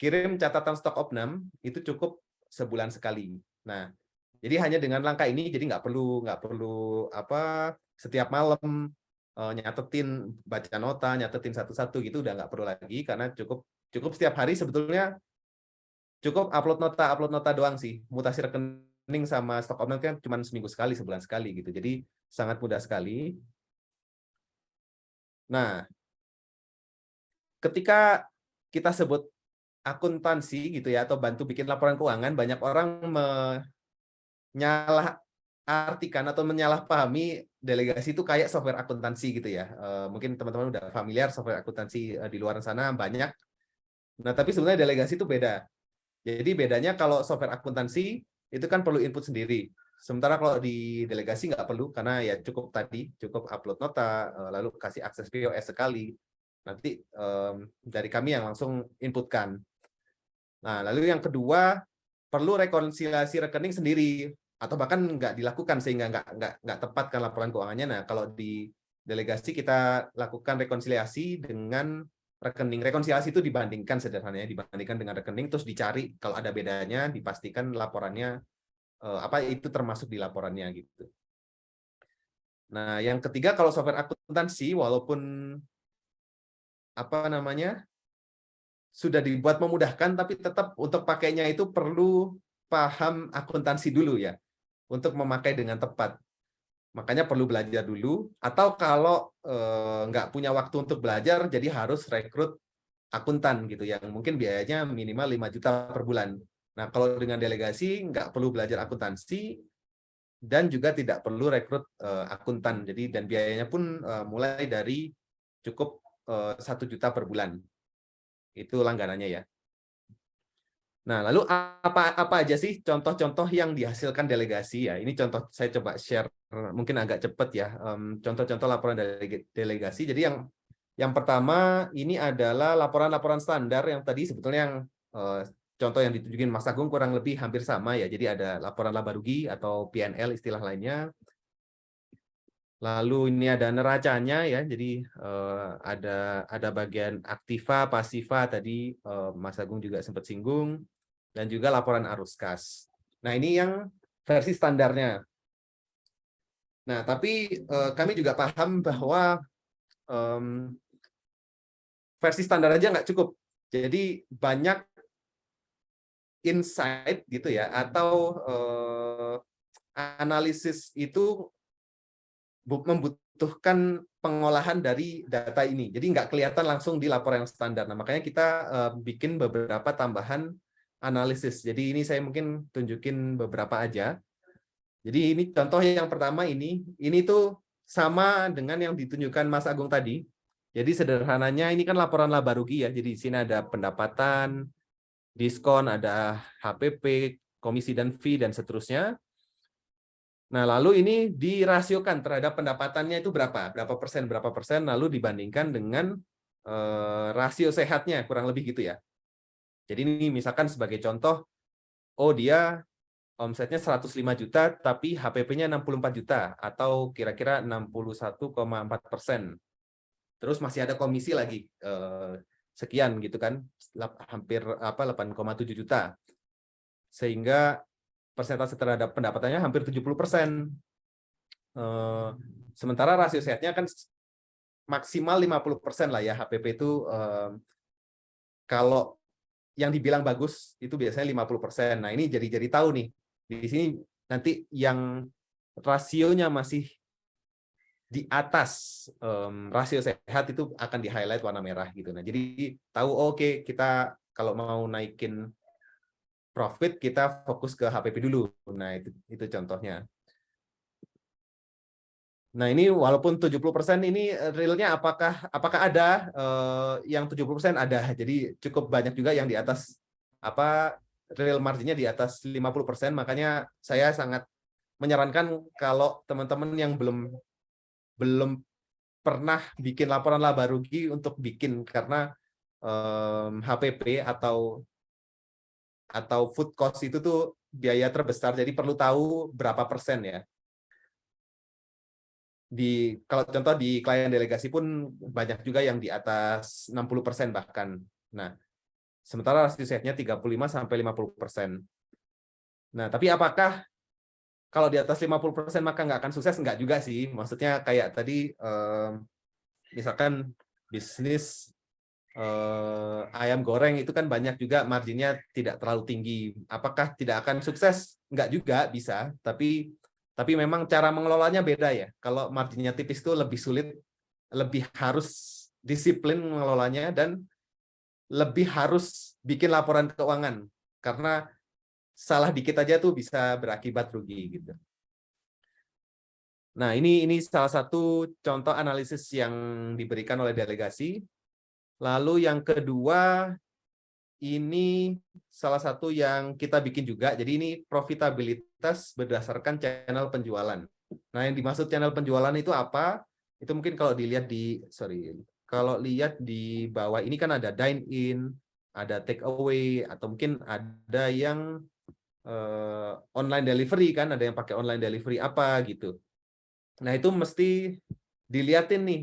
kirim catatan stok opnam, itu cukup sebulan sekali. Nah, jadi hanya dengan langkah ini, jadi nggak perlu setiap malam nyatetin, baca nota, nyatetin satu-satu gitu, udah nggak perlu lagi, karena cukup setiap hari sebetulnya cukup upload nota doang sih. Mutasi rekening sama stok opnam kan cuma seminggu sekali, sebulan sekali gitu. Jadi sangat mudah sekali. Nah, ketika kita sebut akuntansi gitu ya, atau bantu bikin laporan keuangan, banyak orang menyalah artikan atau menyalahpahami delegasi itu kayak software akuntansi gitu ya. Mungkin teman-teman udah familiar software akuntansi di luar sana banyak. Nah, tapi sebenarnya delegasi itu beda. Jadi bedanya kalau software akuntansi itu kan perlu input sendiri. Sementara kalau di delegasi nggak perlu, karena ya cukup upload nota, lalu kasih akses POS sekali. Nanti dari kami yang langsung inputkan. Nah, lalu yang kedua, perlu rekonsiliasi rekening sendiri, atau bahkan nggak dilakukan sehingga nggak tepat kan laporan keuangannya. Nah, kalau di delegasi kita lakukan rekonsiliasi dengan rekening. Rekonsiliasi itu dibandingkan sederhananya, dibandingkan dengan rekening, terus dicari kalau ada bedanya, dipastikan laporannya itu termasuk di laporannya gitu. Nah, yang ketiga kalau software akuntansi, walaupun apa namanya sudah dibuat memudahkan, tapi tetap untuk pakainya itu perlu paham akuntansi dulu ya, untuk memakai dengan tepat. Makanya perlu belajar dulu, atau kalau nggak punya waktu untuk belajar, jadi harus rekrut akuntan gitu, yang mungkin biayanya minimal 5 juta per bulan. Nah, kalau dengan delegasi nggak perlu belajar akuntansi, dan juga tidak perlu rekrut akuntan. Jadi dan biayanya pun mulai dari cukup 1 juta per bulan. Itu langganannya ya. Nah, lalu apa aja sih contoh-contoh yang dihasilkan delegasi ya? Ini contoh saya coba share mungkin agak cepat ya. Contoh-contoh laporan dari delegasi. Jadi yang pertama ini adalah laporan-laporan standar yang tadi sebetulnya yang contoh yang ditunjukin Mas Agung kurang lebih hampir sama ya. Jadi ada laporan laba rugi atau P&L istilah lainnya. Lalu ini ada neracanya ya. Jadi ada bagian aktiva, pasiva tadi Mas Agung juga sempat singgung, dan juga laporan arus kas. Nah, ini yang versi standarnya. Nah, tapi kami juga paham bahwa versi standar aja nggak cukup. Jadi banyak insight gitu ya, atau analisis itu membutuhkan pengolahan dari data ini. Jadi nggak kelihatan langsung di laporan yang standar. Nah, makanya kita bikin beberapa tambahan analisis. Jadi ini saya mungkin tunjukin beberapa aja. Jadi ini contoh yang pertama ini tuh sama dengan yang ditunjukkan Mas Agung tadi. Jadi sederhananya ini kan laporan laba rugi ya. Jadi di sini ada pendapatan, diskon, ada HPP, komisi dan fee, dan seterusnya. Nah, lalu ini dirasiokan terhadap pendapatannya itu berapa persen, lalu dibandingkan dengan rasio sehatnya, kurang lebih gitu ya. Jadi ini misalkan sebagai contoh, oh dia omsetnya 105 juta, tapi HPP-nya 64 juta, atau kira-kira 61,4%. Terus masih ada komisi lagi, sekian gitu kan, hampir 8,7 juta. Sehingga persentase terhadap pendapatannya hampir 70%. Sementara rasio sehatnya kan maksimal 50% lah ya. HPP itu kalau yang dibilang bagus itu biasanya 50%. Nah, ini jadi tahu nih. Di sini nanti yang rasionya masih di atas rasio sehat itu akan di-highlight warna merah gitu. Nah, jadi tahu oke, kita kalau mau naikin profit kita fokus ke HPP dulu. Nah, itu contohnya. Nah, ini walaupun 70% ini realnya apakah ada yang 70% ada. Jadi cukup banyak juga yang di atas real marginnya di atas 50%. Makanya saya sangat menyarankan kalau teman-teman yang belum pernah bikin laporan laba rugi untuk bikin, karena HPP atau food cost itu tuh biaya terbesar, jadi perlu tahu berapa persen ya. Kalau contoh di klien delegasi pun banyak juga yang di atas 60% bahkan. Nah, sementara rasio sehatnya 35-50%. Nah, tapi apakah kalau di atas 50% maka nggak akan sukses? Nggak juga sih. Maksudnya kayak tadi, misalkan bisnis ayam goreng itu kan banyak juga marginnya tidak terlalu tinggi. Apakah tidak akan sukses? Nggak juga, bisa. Tapi memang cara mengelolanya beda ya. Kalau marginnya tipis itu lebih sulit, lebih harus disiplin mengelolanya, dan lebih harus bikin laporan keuangan. Karena salah dikit aja tuh bisa berakibat rugi gitu. Nah, ini salah satu contoh analisis yang diberikan oleh delegasi. Lalu yang kedua, ini salah satu yang kita bikin juga. Jadi ini profitabilitas berdasarkan channel penjualan. Nah, yang dimaksud channel penjualan itu apa? Itu mungkin kalau dilihat kalau lihat di bawah ini kan ada dine in, ada take away, atau mungkin ada yang online delivery kan, ada yang pakai online delivery apa gitu. Nah, itu mesti dilihatin nih.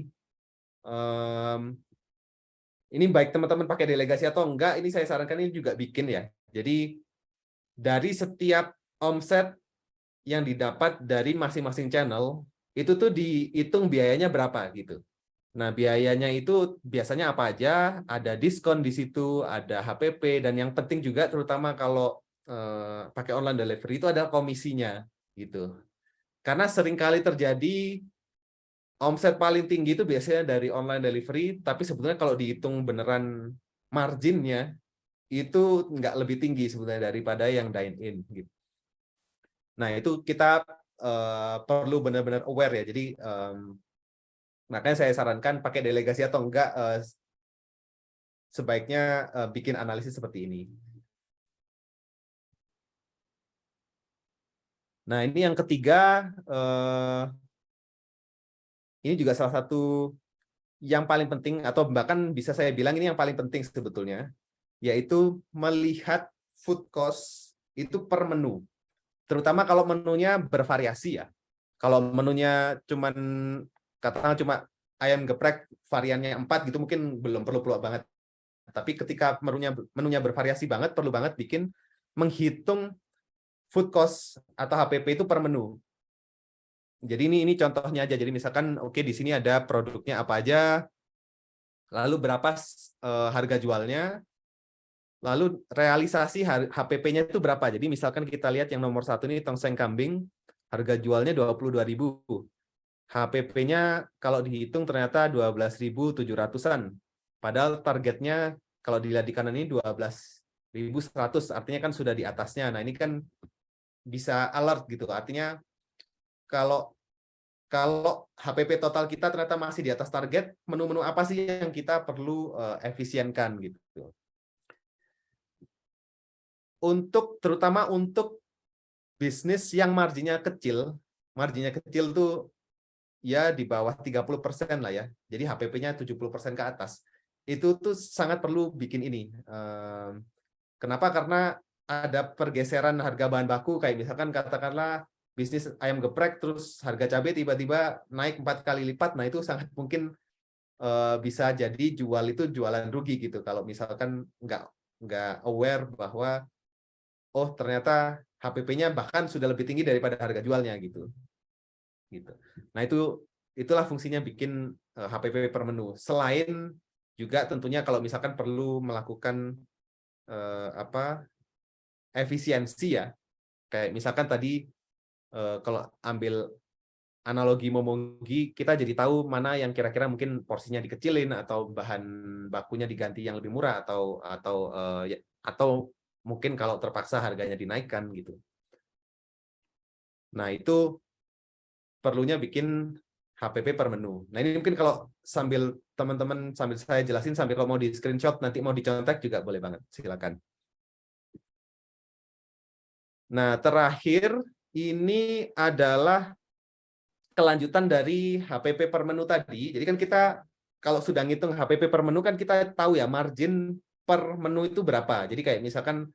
Ini baik teman-teman pakai delegasi atau enggak, ini saya sarankan ini juga bikin ya. Jadi dari setiap omset yang didapat dari masing-masing channel, itu tuh dihitung biayanya berapa gitu. Nah, biayanya itu biasanya apa aja, ada diskon di situ, ada HPP, dan yang penting juga terutama kalau pakai online delivery itu ada komisinya gitu. Karena seringkali terjadi omset paling tinggi itu biasanya dari online delivery, tapi sebetulnya kalau dihitung beneran marginnya itu nggak lebih tinggi sebetulnya daripada yang dine in gitu. Nah, itu kita perlu benar-benar aware ya. Jadi makanya saya sarankan pakai delegasi atau enggak, sebaiknya bikin analisis seperti ini. Nah, ini yang ketiga, ini juga salah satu yang paling penting, atau bahkan bisa saya bilang ini yang paling penting sebetulnya, yaitu melihat food cost itu per menu. Terutama kalau menunya bervariasi ya. Kalau menunya katakanlah cuma ayam geprek variannya 4 gitu, mungkin belum perlu banget. Tapi ketika menunya bervariasi banget, perlu banget menghitung food cost atau HPP itu per menu. Jadi ini contohnya aja. Jadi misalkan oke, di sini ada produknya apa aja, lalu berapa harga jualnya, lalu realisasi HPP-nya itu berapa. Jadi misalkan kita lihat yang nomor 1 ini tongseng kambing, harga jualnya 22.000. HPP-nya kalau dihitung ternyata 12.700-an. Padahal targetnya kalau dilihat di kanan ini 12.100, artinya kan sudah di atasnya. Nah, ini kan bisa alert gitu. Artinya kalau HPP total kita ternyata masih di atas target, menu-menu apa sih yang kita perlu efisienkan gitu. Terutama untuk bisnis yang marginnya kecil tuh ya di bawah 30% lah ya. Jadi HPP-nya 70% ke atas. Itu tuh sangat perlu bikin ini. Kenapa? Karena ada pergeseran harga bahan baku, kayak misalkan katakanlah bisnis ayam geprek terus harga cabai tiba-tiba naik 4 kali lipat. Nah, itu sangat mungkin bisa jadi jualan rugi gitu kalau misalkan nggak aware bahwa ternyata HPP-nya bahkan sudah lebih tinggi daripada harga jualnya gitu. Nah, itulah fungsinya bikin HPP per menu. Selain juga tentunya kalau misalkan perlu melakukan efisiensi ya. Kayak misalkan tadi kalau ambil analogi momogi, kita jadi tahu mana yang kira-kira mungkin porsinya dikecilin atau bahan bakunya diganti yang lebih murah atau mungkin kalau terpaksa harganya dinaikkan gitu. Nah, itu perlunya bikin HPP per menu. Nah, ini mungkin kalau teman-teman sambil saya jelasin, sambil kalau mau di screenshot nanti mau dicontek juga boleh banget, silakan. Nah, terakhir ini adalah kelanjutan dari HPP per menu tadi. Jadi kan kita kalau sudah ngitung HPP per menu kan kita tahu ya margin per menu itu berapa. Jadi kayak misalkan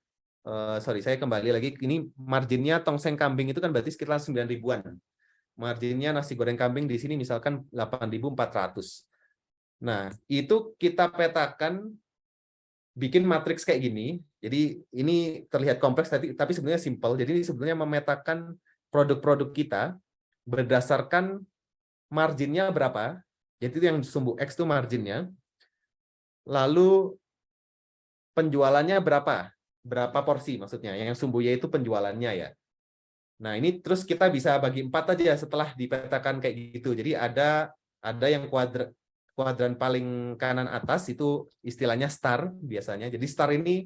saya kembali lagi, ini marginnya tongseng kambing itu kan berarti sekitar 9 ribuan. Marginnya nasi goreng kambing di sini misalkan 8.400. Nah, itu kita petakan, bikin matriks kayak gini. Jadi ini terlihat kompleks tapi sebenarnya simpel. Jadi ini sebenarnya memetakan produk-produk kita berdasarkan marginnya berapa. Jadi itu yang sumbu X itu marginnya. Lalu penjualannya berapa porsi maksudnya. Yang sumbu Y itu penjualannya ya. Nah, ini terus kita bisa bagi 4 aja setelah dipetakan kayak gitu. Jadi ada yang kuadran paling kanan atas itu istilahnya star biasanya. Jadi star ini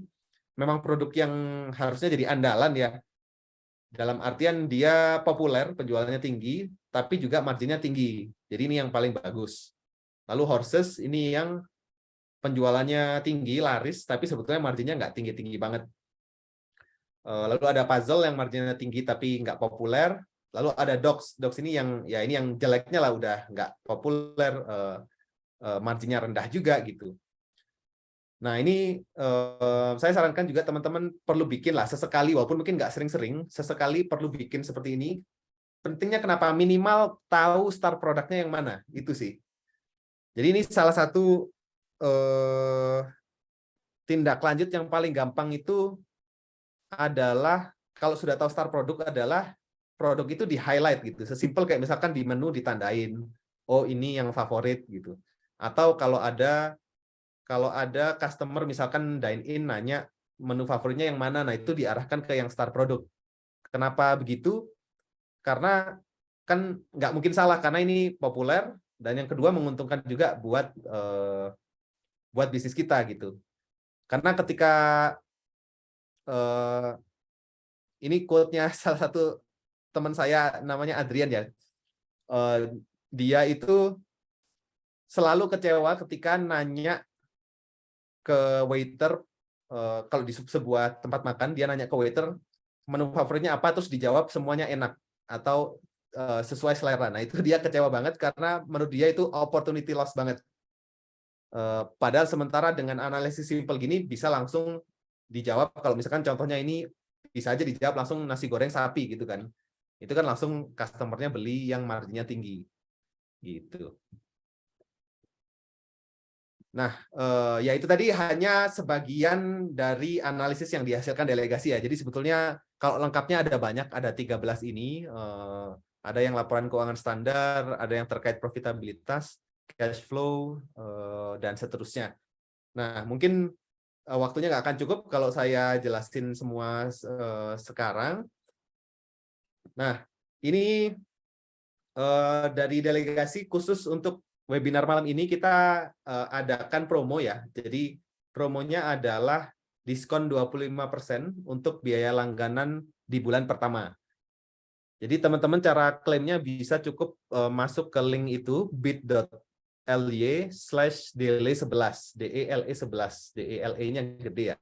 memang produk yang harusnya jadi andalan ya. Dalam artian dia populer, penjualannya tinggi, tapi juga marginnya tinggi. Jadi ini yang paling bagus. Lalu horses ini yang penjualannya tinggi, laris, tapi sebetulnya marginnya nggak tinggi-tinggi banget. Lalu ada puzzle yang marginnya tinggi tapi nggak populer. Lalu ada dogs ini yang jeleknya lah, udah nggak populer, marginnya rendah juga gitu. Nah, ini saya sarankan juga teman-teman perlu bikin lah sesekali, walaupun mungkin nggak sering-sering, sesekali perlu bikin seperti ini. Pentingnya kenapa? Minimal tahu start produknya yang mana, itu sih. Jadi ini salah satu tindak lanjut yang paling gampang itu adalah kalau sudah tahu start produk adalah produk itu di highlight gitu. Sesimpel kayak misalkan di menu ditandain, oh ini yang favorit gitu. Atau kalau ada customer misalkan dine in nanya menu favoritnya yang mana, nah itu diarahkan ke yang star produk. Kenapa begitu? Karena kan nggak mungkin salah karena ini populer, dan yang kedua menguntungkan juga buat bisnis kita gitu. Karena ketika ini quote-nya salah satu teman saya namanya Adrian ya, dia itu selalu kecewa ketika nanya ke waiter, kalau di sebuah tempat makan dia nanya ke waiter menu favoritnya apa, terus dijawab semuanya enak atau sesuai selera. Nah itu dia kecewa banget karena menurut dia itu opportunity loss banget. Padahal sementara dengan analisis simple gini bisa langsung dijawab. Kalau misalkan contohnya ini bisa aja dijawab langsung nasi goreng sapi gitu kan. Itu kan langsung customernya beli yang marginnya tinggi gitu. Nah, ya itu tadi hanya sebagian dari analisis yang dihasilkan delegasi ya. Jadi sebetulnya kalau lengkapnya ada banyak, ada 13 ini. Ada yang laporan keuangan standar, ada yang terkait profitabilitas, cash flow, dan seterusnya. Nah, mungkin waktunya nggak akan cukup kalau saya jelasin semua sekarang. Nah, ini dari delegasi khusus untuk webinar malam ini kita adakan promo ya. Jadi promonya adalah diskon 25% untuk biaya langganan di bulan pertama. Jadi teman-teman cara klaimnya bisa cukup masuk ke link itu bit.ly/DLE11, DELE11, DELE-nya gede ya.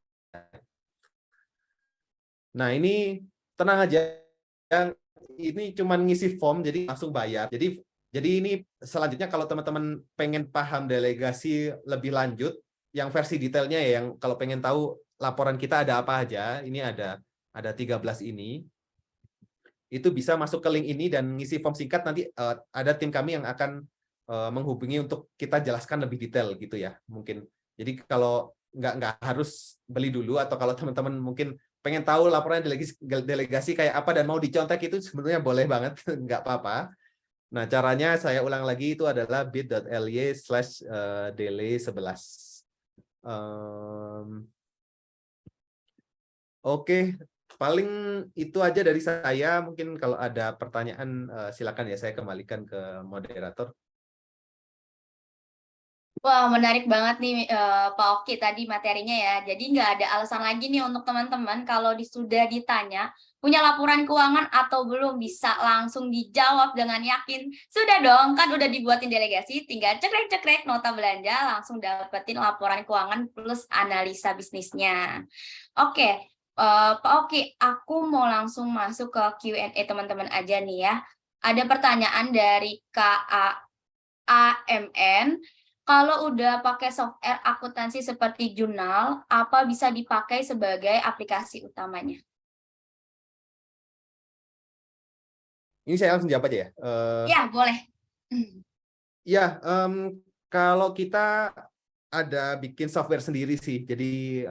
Nah, ini tenang aja, ini cuma ngisi form jadi langsung bayar. Jadi ini selanjutnya kalau teman-teman pengen paham delegasi lebih lanjut, yang versi detailnya ya, yang kalau pengen tahu laporan kita ada apa aja, ini ada 13 ini. Itu bisa masuk ke link ini dan ngisi form singkat, nanti ada tim kami yang akan menghubungi untuk kita jelaskan lebih detail gitu ya. Mungkin jadi kalau nggak harus beli dulu, atau kalau teman-teman mungkin pengen tahu laporan delegasi kayak apa dan mau dicontek itu sebenarnya boleh banget, nggak apa-apa. Nah, caranya saya ulang lagi itu adalah bit.ly/delay11. Oke, paling itu aja dari saya. Mungkin kalau ada pertanyaan silakan ya, saya kembalikan ke moderator. Wah, menarik banget nih Pak Oki tadi materinya ya. Jadi nggak ada alasan lagi nih untuk teman-teman kalau sudah ditanya punya laporan keuangan atau belum, bisa langsung dijawab dengan yakin. Sudah dong, kan udah dibuatin delegasi, tinggal cekrek-cekrek nota belanja, langsung dapetin laporan keuangan plus analisa bisnisnya. Oke, Pak Oki, aku mau langsung masuk ke Q&A teman-teman aja nih ya. Ada pertanyaan dari KAMN. Kalau udah pakai software akuntansi seperti jurnal, apa bisa dipakai sebagai aplikasi utamanya? Ini saya langsung jawab aja ya. Ya, boleh. Ya, kalau kita ada bikin software sendiri sih, jadi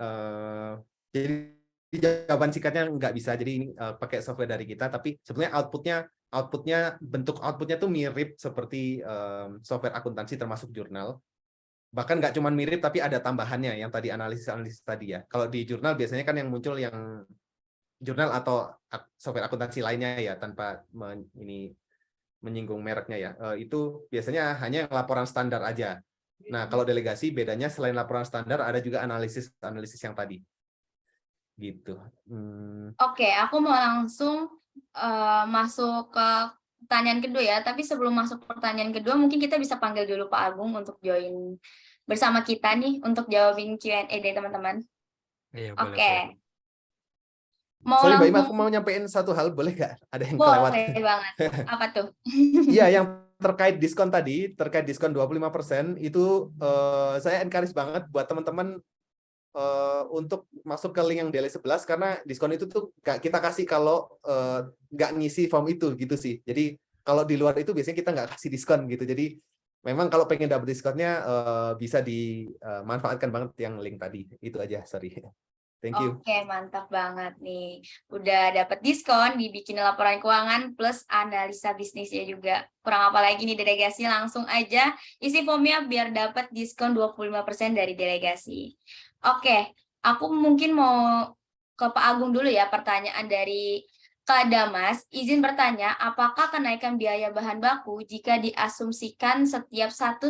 jawaban singkatnya nggak bisa. Jadi ini pakai software dari kita, tapi sebenarnya bentuk outputnya tuh mirip seperti software akuntansi termasuk jurnal. Bahkan nggak cuma mirip, tapi ada tambahannya yang tadi analisis tadi ya. Kalau di jurnal biasanya kan yang muncul yang jurnal atau software akuntansi lainnya ya, tanpa menyinggung mereknya ya. Itu biasanya hanya laporan standar aja. Nah, kalau delegasi bedanya selain laporan standar ada juga analisis yang tadi. Gitu. Oke, aku mau langsung masuk ke pertanyaan kedua ya. Tapi sebelum masuk pertanyaan kedua, mungkin kita bisa panggil dulu Pak Agung untuk join bersama kita nih untuk jawabin Q&A dari teman-teman. Iya, Oke. boleh. Mau Sorry Mbak Ima, langsung aku mau nyampein satu hal, boleh nggak? Ada yang kelewat. boleh banget. Apa tuh? Iya, yang terkait diskon tadi, terkait diskon 25%, itu saya encourage banget buat teman-teman untuk masuk ke link yang DLE11, karena diskon itu tuh kita kasih kalau nggak ngisi form itu gitu sih. Jadi kalau di luar itu biasanya kita nggak kasih diskon gitu. Jadi memang kalau pengen dapat diskonnya bisa dimanfaatkan banget yang link tadi. Itu aja, sorry. Thank you. Oke, mantap banget nih. Udah dapat diskon, dibikin laporan keuangan plus analisa bisnisnya juga. Kurang apa lagi nih delegasi, langsung aja isi formnya biar dapat diskon 25% dari delegasi. Oke, aku mungkin mau ke Pak Agung dulu ya, pertanyaan dari Kak Damas. Izin bertanya, apakah kenaikan biaya bahan baku jika diasumsikan setiap 1-2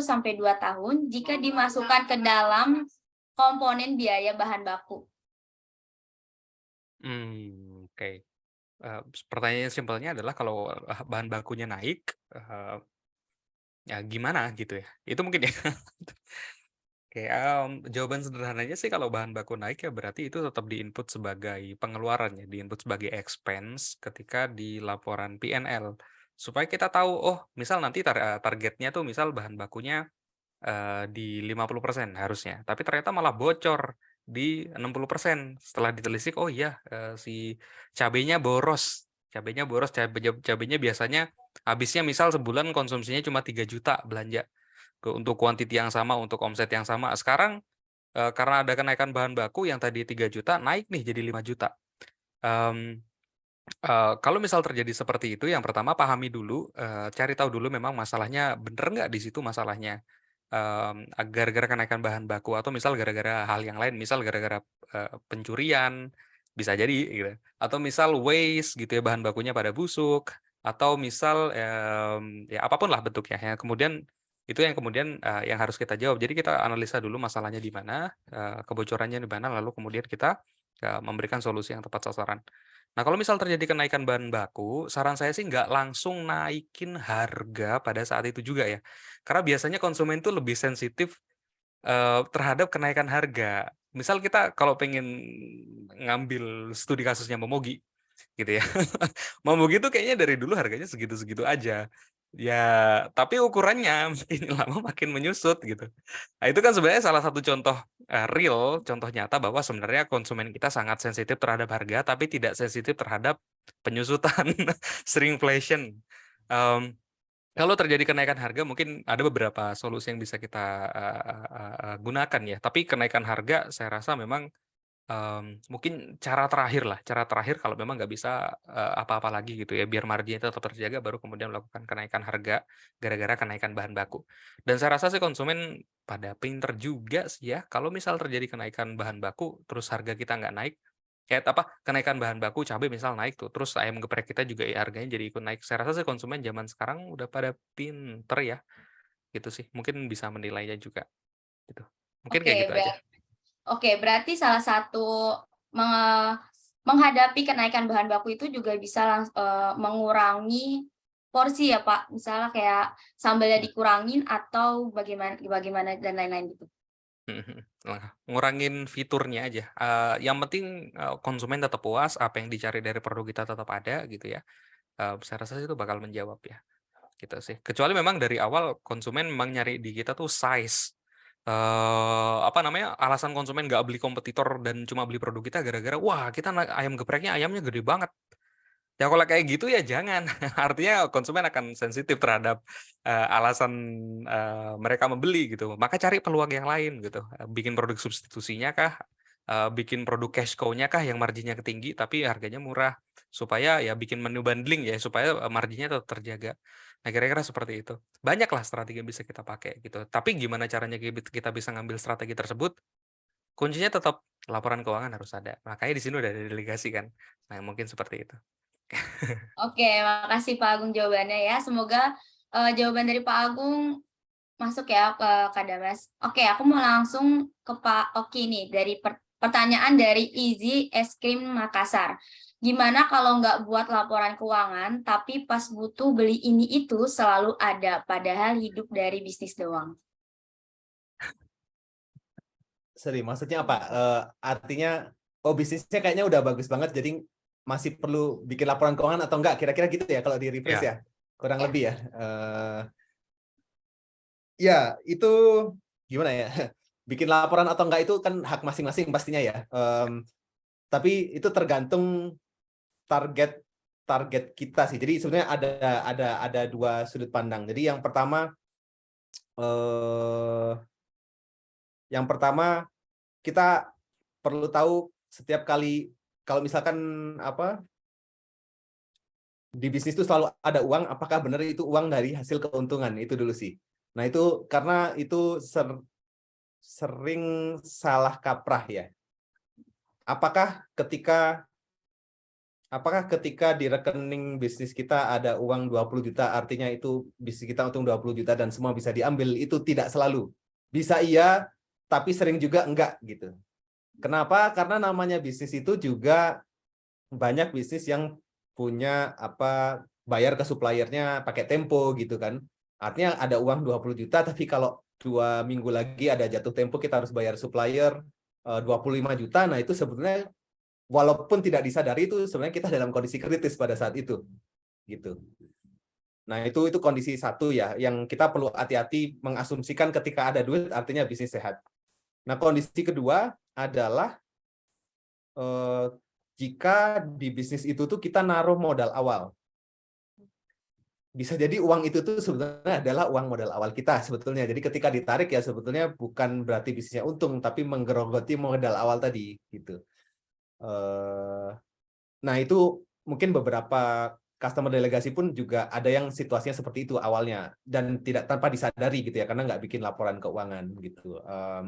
tahun jika dimasukkan ke dalam komponen biaya bahan baku? Oke. Pertanyaan simpelnya adalah kalau, bahan bakunya naik, ya gimana gitu ya? Itu mungkin ya? Oke, jawaban sederhananya sih kalau bahan baku naik ya berarti itu tetap di-input sebagai pengeluaran ya, di-input sebagai expense ketika di laporan P&L. Supaya kita tahu, oh misal nanti targetnya tuh misal bahan bakunya, di 50% harusnya, tapi ternyata malah bocor di 60%. Setelah ditelisik, oh iya, si cabenya boros, cabenya biasanya habisnya misal sebulan konsumsinya cuma 3 juta belanja. Untuk kuantiti yang sama, untuk omset yang sama. Sekarang, karena ada kenaikan bahan baku yang tadi 3 juta naik nih jadi 5 juta. Mmm, kalau misal terjadi seperti itu yang pertama pahami dulu, cari tahu dulu memang masalahnya bener nggak di situ masalahnya. Gara-gara kenaikan bahan baku atau misal gara-gara hal yang lain, misal gara-gara, pencurian, bisa jadi gitu. Atau misal waste gitu ya, bahan bakunya pada busuk, atau misal, ya apapun lah bentuknya ya. Kemudian itu yang kemudian, yang harus kita jawab. Jadi kita analisa dulu masalahnya di mana, kebocorannya di mana, lalu kemudian kita, memberikan solusi yang tepat sasaran. Nah, kalau misal terjadi kenaikan bahan baku, saran saya sih nggak langsung naikin harga pada saat itu juga ya. Karena biasanya konsumen tuh lebih sensitif, terhadap kenaikan harga. Misal kita kalau pengen ngambil studi kasusnya Momogi, gitu ya. Momogi tuh kayaknya dari dulu harganya segitu-segitu aja. Ya, tapi ukurannya makin lama makin menyusut gitu. Nah, itu kan sebenarnya salah satu contoh, real, contoh nyata bahwa sebenarnya konsumen kita sangat sensitif terhadap harga, tapi tidak sensitif terhadap penyusutan, shrinkflation. Mmm Kalau terjadi kenaikan harga mungkin ada beberapa solusi yang bisa kita, gunakan ya, tapi kenaikan harga saya rasa memang, mungkin cara terakhir kalau memang nggak bisa, apa-apa lagi gitu ya, biar marginnya tetap terjaga baru kemudian melakukan kenaikan harga gara-gara kenaikan bahan baku. Dan saya rasa sih konsumen pada pinter juga sih ya, kalau misal terjadi kenaikan bahan baku terus harga kita nggak naik, kayak apa, kenaikan bahan baku cabai misal naik tuh, terus ayam geprek kita juga ya harganya jadi ikut naik. Saya rasa sih konsumen zaman sekarang udah pada pinter ya, gitu sih. Mungkin bisa menilainya juga, gitu. Mungkin Oke, kayak gitu aja. berarti salah satu menghadapi kenaikan bahan baku itu juga bisa mengurangi porsi ya Pak. Misalnya kayak sambalnya dikurangin atau bagaimana bagaimana dan lain-lain gitu. Mhm mhm. Nah, ngurangin fiturnya aja, yang penting, konsumen tetap puas, apa yang dicari dari produk kita tetap ada gitu ya, saya rasa sih itu bakal menjawab ya, gitu sih. Kecuali memang dari awal konsumen memang nyari di kita tuh size, apa namanya, alasan konsumen nggak beli kompetitor dan cuma beli produk kita gara-gara, "Wah kita ayam gepreknya ayamnya gede banget." Ya kalau kayak gitu ya jangan, artinya konsumen akan sensitif terhadap, alasan, mereka membeli gitu. Maka cari peluang yang lain gitu, bikin produk substitusinya kah, bikin produk cash cow-nya kah yang marginnya tinggi tapi harganya murah. Supaya ya bikin menu bundling ya, supaya, marginnya tetap terjaga. Nah kira-kira seperti itu. Banyaklah strategi yang bisa kita pakai gitu, tapi gimana caranya kita bisa ngambil strategi tersebut, kuncinya tetap laporan keuangan harus ada. Makanya di sini udah ada delegasi kan. Nah mungkin seperti itu. Oke, makasih Pak Agung jawabannya ya. Semoga jawaban dari Pak Agung masuk ya ke Kak Damas. Oke, aku mau langsung ke Pak Oki nih dari pertanyaan dari Easy Es Krim Makassar. Gimana kalau nggak buat laporan keuangan, tapi pas butuh beli ini itu selalu ada, padahal hidup dari bisnis doang? Sorry, maksudnya apa? Artinya, oh bisnisnya kayaknya udah bagus banget, jadi masih perlu bikin laporan keuangan atau enggak? Kira-kira gitu ya kalau di rephrase Ya. ya? Kurang Ya. lebih ya. Ya, itu gimana ya? Bikin laporan atau enggak itu kan hak masing-masing pastinya ya. Tapi itu tergantung target kita sih. Jadi sebenarnya ada dua sudut pandang. Jadi yang pertama kita perlu tahu setiap kali kalau misalkan di bisnis itu selalu ada uang, apakah benar itu uang dari hasil keuntungan? Itu dulu sih. Nah, itu karena itu sering salah kaprah ya. Apakah ketika di rekening bisnis kita ada uang 20 juta, artinya itu bisnis kita untung 20 juta dan semua bisa diambil? Itu tidak selalu. Bisa iya, tapi sering juga enggak gitu. Kenapa? Karena namanya bisnis itu juga banyak bisnis yang punya bayar ke suppliernya pakai tempo gitu kan. Artinya ada uang 20 juta, tapi kalau 2 minggu lagi ada jatuh tempo, kita harus bayar supplier 25 juta. Nah, itu sebetulnya walaupun tidak disadari itu sebenarnya kita dalam kondisi kritis pada saat itu gitu. Nah, itu kondisi satu ya yang kita perlu hati-hati mengasumsikan ketika ada duit artinya bisnis sehat. Nah, kondisi kedua adalah jika di bisnis itu tuh kita naruh modal awal. Bisa jadi uang itu tuh sebetulnya adalah uang modal awal kita sebetulnya. Jadi ketika ditarik ya sebetulnya bukan berarti bisnisnya untung, tapi menggerogoti modal awal tadi gitu. Nah, itu mungkin beberapa customer delegasi pun juga ada yang situasinya seperti itu awalnya dan tidak tanpa disadari gitu ya, karena nggak bikin laporan keuangan gitu.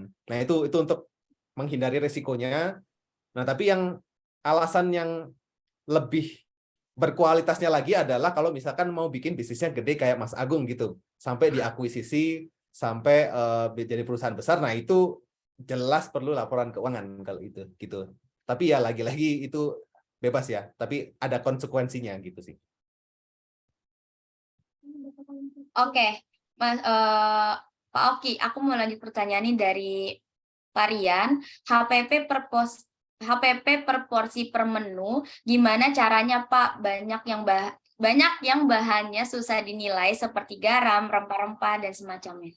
Nah, itu untuk menghindari resikonya. Nah, tapi yang alasan yang lebih berkualitasnya lagi adalah kalau misalkan mau bikin bisnisnya gede kayak Mas Agung gitu, sampai diakuisisi, sampai jadi perusahaan besar. Nah, itu jelas perlu laporan keuangan kalau itu gitu. Tapi ya lagi-lagi itu bebas ya, tapi ada konsekuensinya gitu sih. Oke, Pak Oki, aku mau lanjut pertanyaan ini dari varian HPP per porsi per menu, gimana caranya Pak? Banyak yang bahannya susah dinilai seperti garam, rempah-rempah dan semacamnya.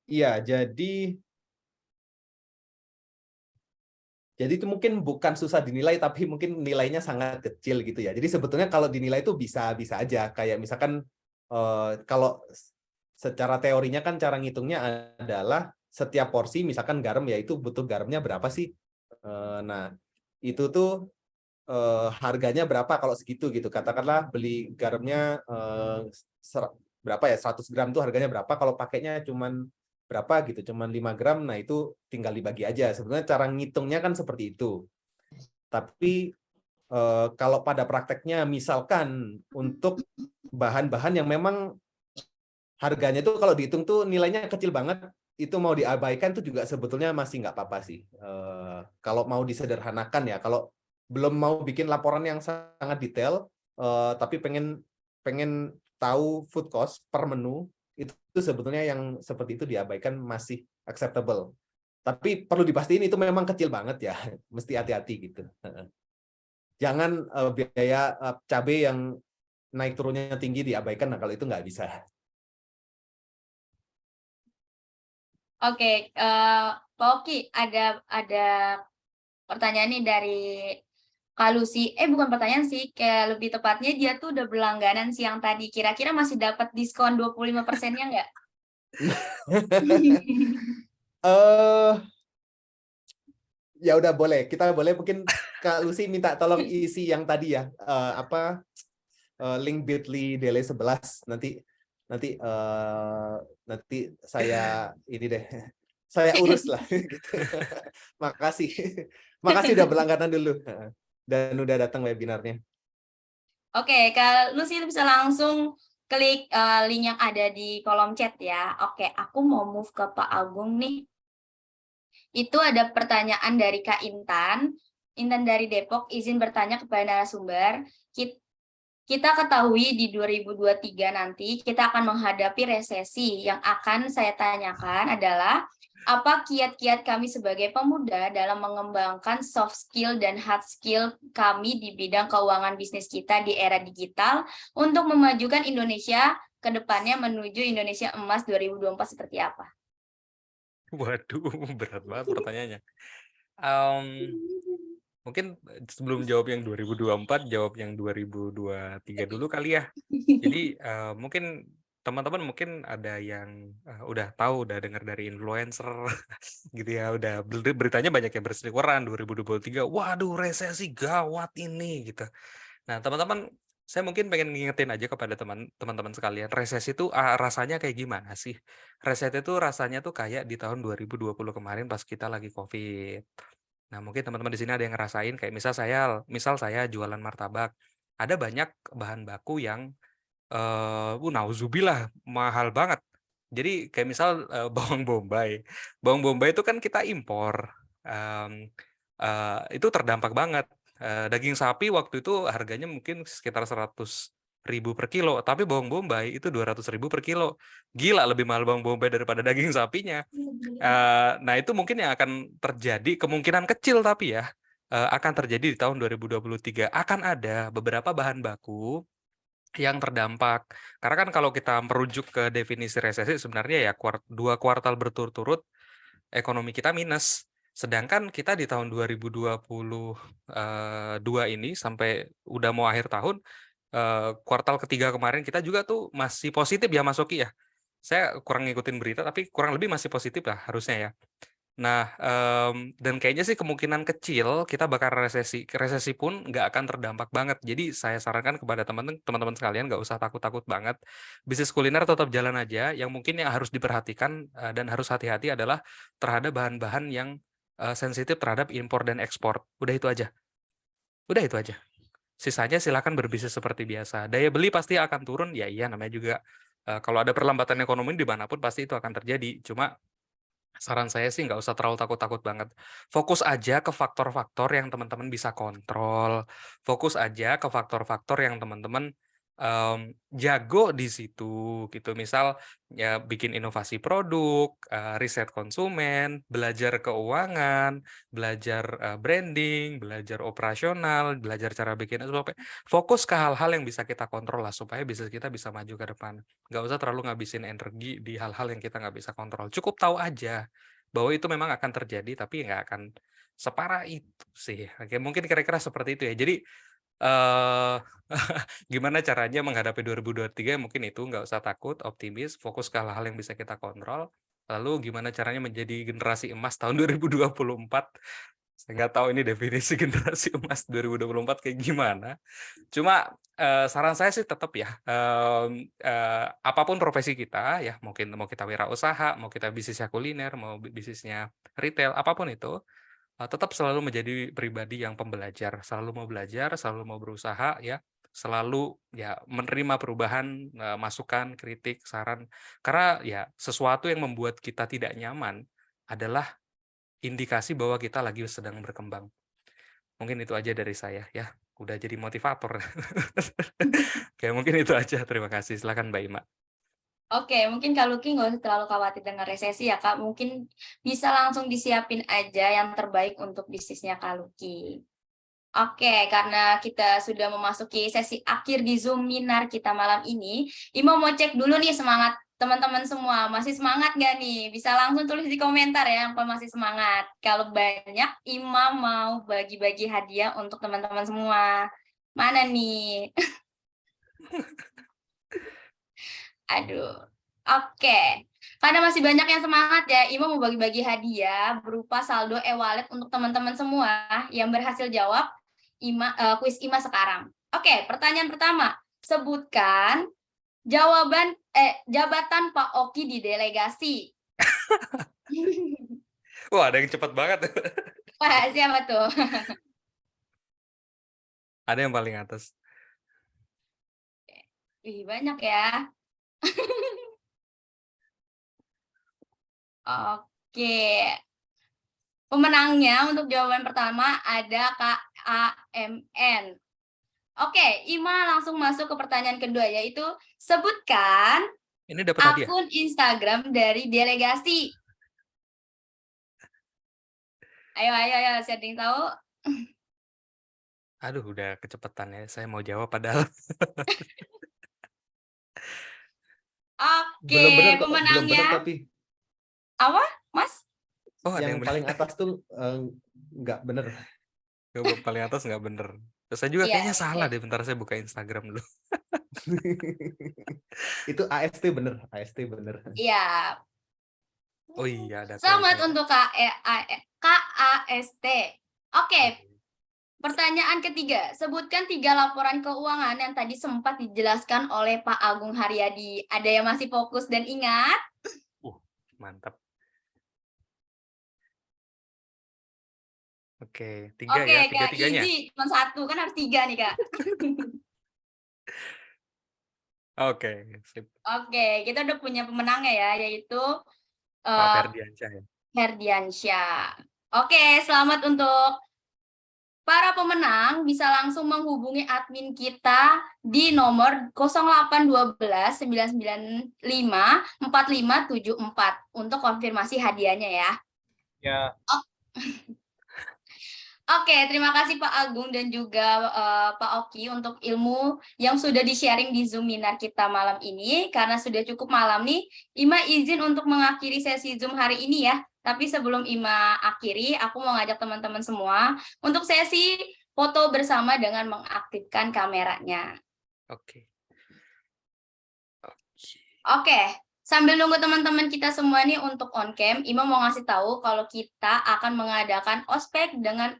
Iya, jadi itu mungkin bukan susah dinilai, tapi mungkin nilainya sangat kecil gitu ya. Jadi sebetulnya kalau dinilai itu bisa aja. Kayak misalkan kalau secara teorinya kan cara ngitungnya adalah setiap porsi, misalkan garam ya itu butuh garamnya berapa sih? Nah, itu tuh harganya berapa kalau segitu gitu. Katakanlah beli garamnya berapa ya, 100 gram tuh harganya berapa, kalau pakainya cuman berapa gitu, cuman 5 gram, nah itu tinggal dibagi aja. Sebenarnya cara ngitungnya kan seperti itu. Tapi kalau pada prakteknya misalkan untuk bahan-bahan yang memang harganya tuh kalau dihitung tuh nilainya kecil banget, itu mau diabaikan tuh juga sebetulnya masih nggak apa-apa sih. Kalau mau disederhanakan ya, kalau belum mau bikin laporan yang sangat detail, tapi pengen tahu food cost per menu, itu sebetulnya yang seperti itu diabaikan masih acceptable. Tapi perlu dipastiin itu memang kecil banget ya, mesti hati-hati gitu. Jangan biaya cabai yang naik turunnya tinggi diabaikan, nah kalau itu nggak bisa. Oke, Pak Oki, ada pertanyaan nih dari Kak Lucy. Bukan pertanyaan sih, kayak lebih tepatnya dia tuh udah berlangganan siang tadi. Kira-kira masih dapat diskon 25%-nya nggak? Ya udah boleh, kita boleh mungkin Kak Lucy minta tolong isi yang tadi ya, link bit.ly delay 11 nanti saya ini deh, saya urus lah gitu. Makasih udah berlangganan dulu dan udah datang webinarnya. Oke, Kak Lucy bisa langsung klik link yang ada di kolom chat ya. Oke, aku mau move ke Pak Agung nih. Itu ada pertanyaan dari Kak Intan. Intan dari Depok izin bertanya kepada narasumber. Kita ketahui di 2023 nanti kita akan menghadapi resesi. Yang akan saya tanyakan adalah apa kiat-kiat kami sebagai pemuda dalam mengembangkan soft skill dan hard skill kami di bidang keuangan bisnis kita di era digital untuk memajukan Indonesia ke depannya menuju Indonesia Emas 2024 seperti apa? Waduh, berat banget pertanyaannya. Mungkin sebelum jawab yang 2024, jawab yang 2023 dulu kali ya. Jadi mungkin teman-teman mungkin ada yang udah tahu, udah dengar dari influencer gitu ya, udah beritanya banyak yang berseliweran 2023, waduh resesi gawat ini gitu. Nah, teman-teman, saya mungkin pengen ngingetin aja kepada teman-teman sekalian, resesi itu rasanya kayak gimana sih? Resesi itu rasanya tuh kayak di tahun 2020 kemarin pas kita lagi COVID. Nah, mungkin teman-teman di sini ada yang ngerasain kayak misal saya jualan martabak, ada banyak bahan baku yang nauzubillah, mahal banget. Jadi kayak misal, bawang bombay. Bawang bombay itu kan kita impor, itu terdampak banget. Daging sapi waktu itu harganya mungkin sekitar 100.000 per kilo, tapi bawang bombay itu 200.000 per kilo. Gila, lebih mahal bawang bombay daripada daging sapinya. Nah itu mungkin yang akan terjadi, kemungkinan kecil tapi ya, akan terjadi di tahun 2023. Akan ada beberapa bahan baku yang terdampak. Karena kan kalau kita merujuk ke definisi resesi sebenarnya ya 2 kuartal berturut-turut ekonomi kita minus. Sedangkan kita di tahun 2022 ini sampai udah mau akhir tahun, kuartal ketiga kemarin kita juga tuh masih positif ya Mas Oki ya? Saya kurang ngikutin berita tapi kurang lebih masih positif lah harusnya ya. Nah, dan kayaknya sih kemungkinan kecil kita bakal resesi. Resesi pun nggak akan terdampak banget. Jadi saya sarankan kepada teman-teman sekalian nggak usah takut-takut banget. Bisnis kuliner tetap jalan aja. Yang mungkin yang harus diperhatikan dan harus hati-hati adalah terhadap bahan-bahan yang sensitif terhadap impor dan ekspor. Udah itu aja. Udah itu aja. Sisanya silakan berbisnis seperti biasa. Daya beli pasti akan turun. Ya iya, namanya juga kalau ada perlambatan ekonomi dimanapun pasti itu akan terjadi. Cuma saran saya sih nggak usah terlalu takut-takut banget. Fokus aja ke faktor-faktor yang teman-teman bisa kontrol. Fokus aja ke faktor-faktor yang teman-teman jago di situ gitu. Misal ya bikin inovasi produk, riset konsumen, belajar keuangan, belajar branding, belajar operasional, belajar cara bikin SOP. Fokus ke hal-hal yang bisa kita kontrol lah supaya bisnis kita bisa maju ke depan. Nggak usah terlalu ngabisin energi di hal-hal yang kita nggak bisa kontrol. Cukup tahu aja bahwa itu memang akan terjadi, tapi nggak akan separah itu sih. Oke, mungkin kira-kira seperti itu ya. Jadi, gimana caranya menghadapi 2023? Mungkin itu nggak usah takut, optimis, fokus ke hal-hal yang bisa kita kontrol. Lalu gimana caranya menjadi generasi emas tahun 2024? Saya nggak tahu ini definisi generasi emas 2024 kayak gimana. Cuma saran saya sih tetap ya, apapun profesi kita ya, mungkin mau kita wirausaha, mau kita bisnisnya kuliner, mau bisnisnya retail, apapun itu, tetap selalu menjadi pribadi yang pembelajar, selalu mau belajar, selalu mau berusaha ya, selalu ya menerima perubahan, masukan, kritik, saran. Karena ya sesuatu yang membuat kita tidak nyaman adalah indikasi bahwa kita lagi sedang berkembang. Mungkin itu aja dari saya ya. Udah jadi motivator. Oke, mungkin itu aja. Terima kasih. Silakan Mbak Ima. Oke, mungkin Kak Luki nggak usah terlalu khawatir dengan resesi ya Kak. Mungkin bisa langsung disiapin aja yang terbaik untuk bisnisnya Kak Luki. Oke, karena kita sudah memasuki sesi akhir di Zoom Minar kita malam ini, Ima mau cek dulu nih semangat teman-teman semua. Masih semangat nggak nih? Bisa langsung tulis di komentar ya, kalau masih semangat. Kalau banyak, Ima mau bagi-bagi hadiah untuk teman-teman semua. Mana nih? Aduh. Oke. Karena masih banyak yang semangat ya, Ima mau bagi-bagi hadiah berupa saldo e-wallet untuk teman-teman semua yang berhasil jawab kuis Ima sekarang. Oke, pertanyaan pertama. Sebutkan jabatan Pak Oki di delegasi. Wah, ada yang cepat banget. Wah, siapa tuh? Ada yang paling atas. Wih, banyak ya. Oke. Pemenangnya untuk jawaban pertama ada Kak AMN. Oke, Ima langsung masuk ke pertanyaan kedua, yaitu sebutkan Ini dapat hadiah. akun Instagram dari delegasi. Ayo, siapa yang tahu? Aduh, udah kecepatan ya. Saya mau jawab padahal. Oke, Belum benar kok, belum pemenangnya. benar tapi. Apa, Mas? Oh, ada yang yang paling atas tuh nggak bener. Yang paling atas nggak bener. Terus saya juga Iya, kayaknya salah deh. Bentar saya buka Instagram dulu. Itu AST bener, AST bener. Iya. Oh iya, ada Selamat tulisannya. untuk KAST. Oke, pertanyaan ketiga. Sebutkan 3 laporan keuangan yang tadi sempat dijelaskan oleh Pak Agung Haryadi. Ada yang masih fokus dan ingat? Mantap. Oke, 3 Oke, ya, Kak, tiga-tiganya. easy. Cuma 1, kan harus 3 nih, Kak. Oke, sip. Oke, kita udah punya pemenangnya ya, yaitu Pak Ferdiansyah ya. Ferdiansyah. Oke, selamat untuk para pemenang. Bisa langsung menghubungi admin kita di nomor 0812 995 4574 untuk konfirmasi hadiahnya ya. Ya. Oke, terima kasih Pak Agung dan juga Pak Oki untuk ilmu yang sudah di-sharing di Zoom Minar kita malam ini. Karena sudah cukup malam nih, Ima izin untuk mengakhiri sesi Zoom hari ini ya. Tapi sebelum Ima akhiri, aku mau ngajak teman-teman semua untuk sesi foto bersama dengan mengaktifkan kameranya. Oke. Oke, sambil nunggu teman-teman kita semua nih untuk on cam, Ima mau ngasih tahu kalau kita akan mengadakan ospek dengan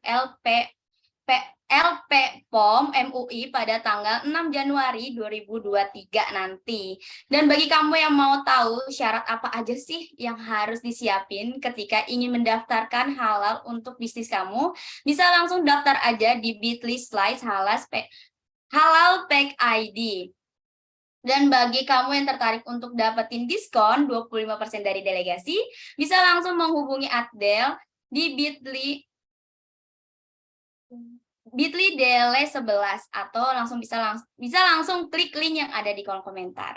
LP POM MUI pada tanggal 6 Januari 2023 nanti. Dan bagi kamu yang mau tahu syarat apa aja sih yang harus disiapin ketika ingin mendaftarkan halal untuk bisnis kamu, bisa langsung daftar aja di bit.ly/halal pack ID. Dan bagi kamu yang tertarik untuk dapetin diskon 25% dari delegasi, bisa langsung menghubungi Adel di bit.ly dele11 atau bisa langsung klik link yang ada di kolom komentar.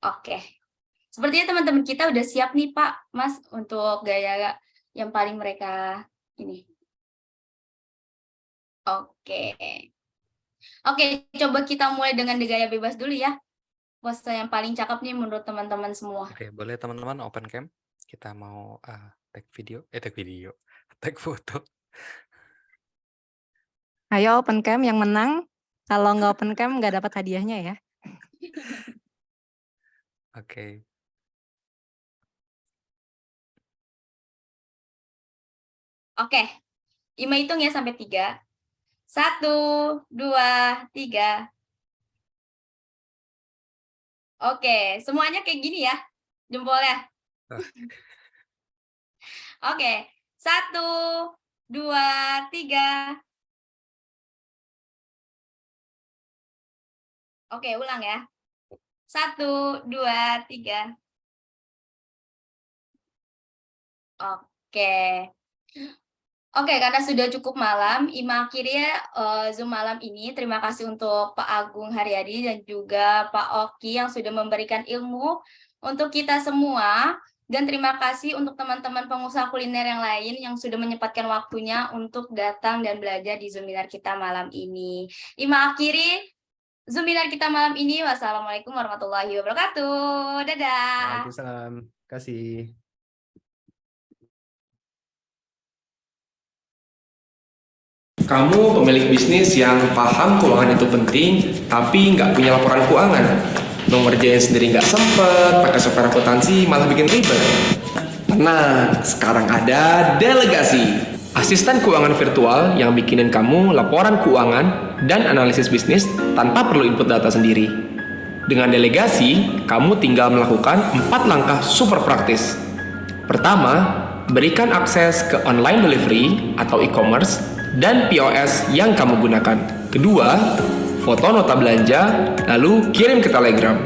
Oke. Sepertinya teman-teman kita udah siap nih Pak, Mas, untuk gaya yang paling mereka ini. Oke, coba kita mulai dengan gaya bebas dulu ya. Pose yang paling cakep nih menurut teman-teman semua. Oke, boleh teman-teman open cam. Kita mau tag foto. Ayo open cam yang menang. Kalau nggak open cam nggak dapat hadiahnya ya. Oke. Oke, Ima hitung ya sampai 3. 1, 2, 3. Oke, semuanya kayak gini ya, jempolnya. Oke, 1, 2, 3. Oke, ulang ya. 1, 2, 3. Oke, karena sudah cukup malam, Ima akhiri Zoom malam ini. Terima kasih untuk Pak Agung Haryadi dan juga Pak Oki yang sudah memberikan ilmu untuk kita semua. Dan terima kasih untuk teman-teman pengusaha kuliner yang lain yang sudah menyempatkan waktunya untuk datang dan belajar di Zoom Minar kita malam ini. Ima akhiri Zoom Minar kita malam ini. Wassalamualaikum warahmatullahi wabarakatuh. Dadah. Waalaikumsalam. Terima kasih. Kamu pemilik bisnis yang paham keuangan itu penting, tapi nggak punya laporan keuangan. Mau ngerjain sendiri nggak sempet, pakai software akuntansi malah bikin ribet. Tenang, sekarang ada Delegasi. Asisten keuangan virtual yang bikinin kamu laporan keuangan dan analisis bisnis tanpa perlu input data sendiri. Dengan Delegasi, kamu tinggal melakukan 4 langkah super praktis. Pertama, berikan akses ke online delivery atau e-commerce dan POS yang kamu gunakan. Kedua, foto nota belanja, lalu kirim ke Telegram.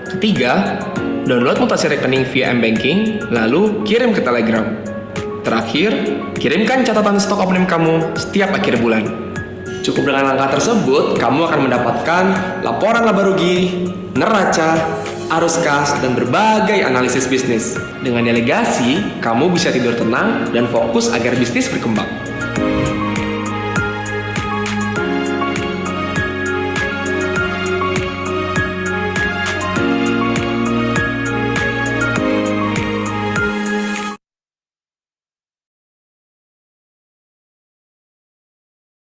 Ketiga, download mutasi rekening via M-Banking, lalu kirim ke Telegram. Terakhir, kirimkan catatan stok opening kamu setiap akhir bulan. Cukup dengan langkah tersebut, kamu akan mendapatkan laporan laba rugi, neraca, arus kas, dan berbagai analisis bisnis. Dengan Delegasi, kamu bisa tidur tenang dan fokus agar bisnis berkembang.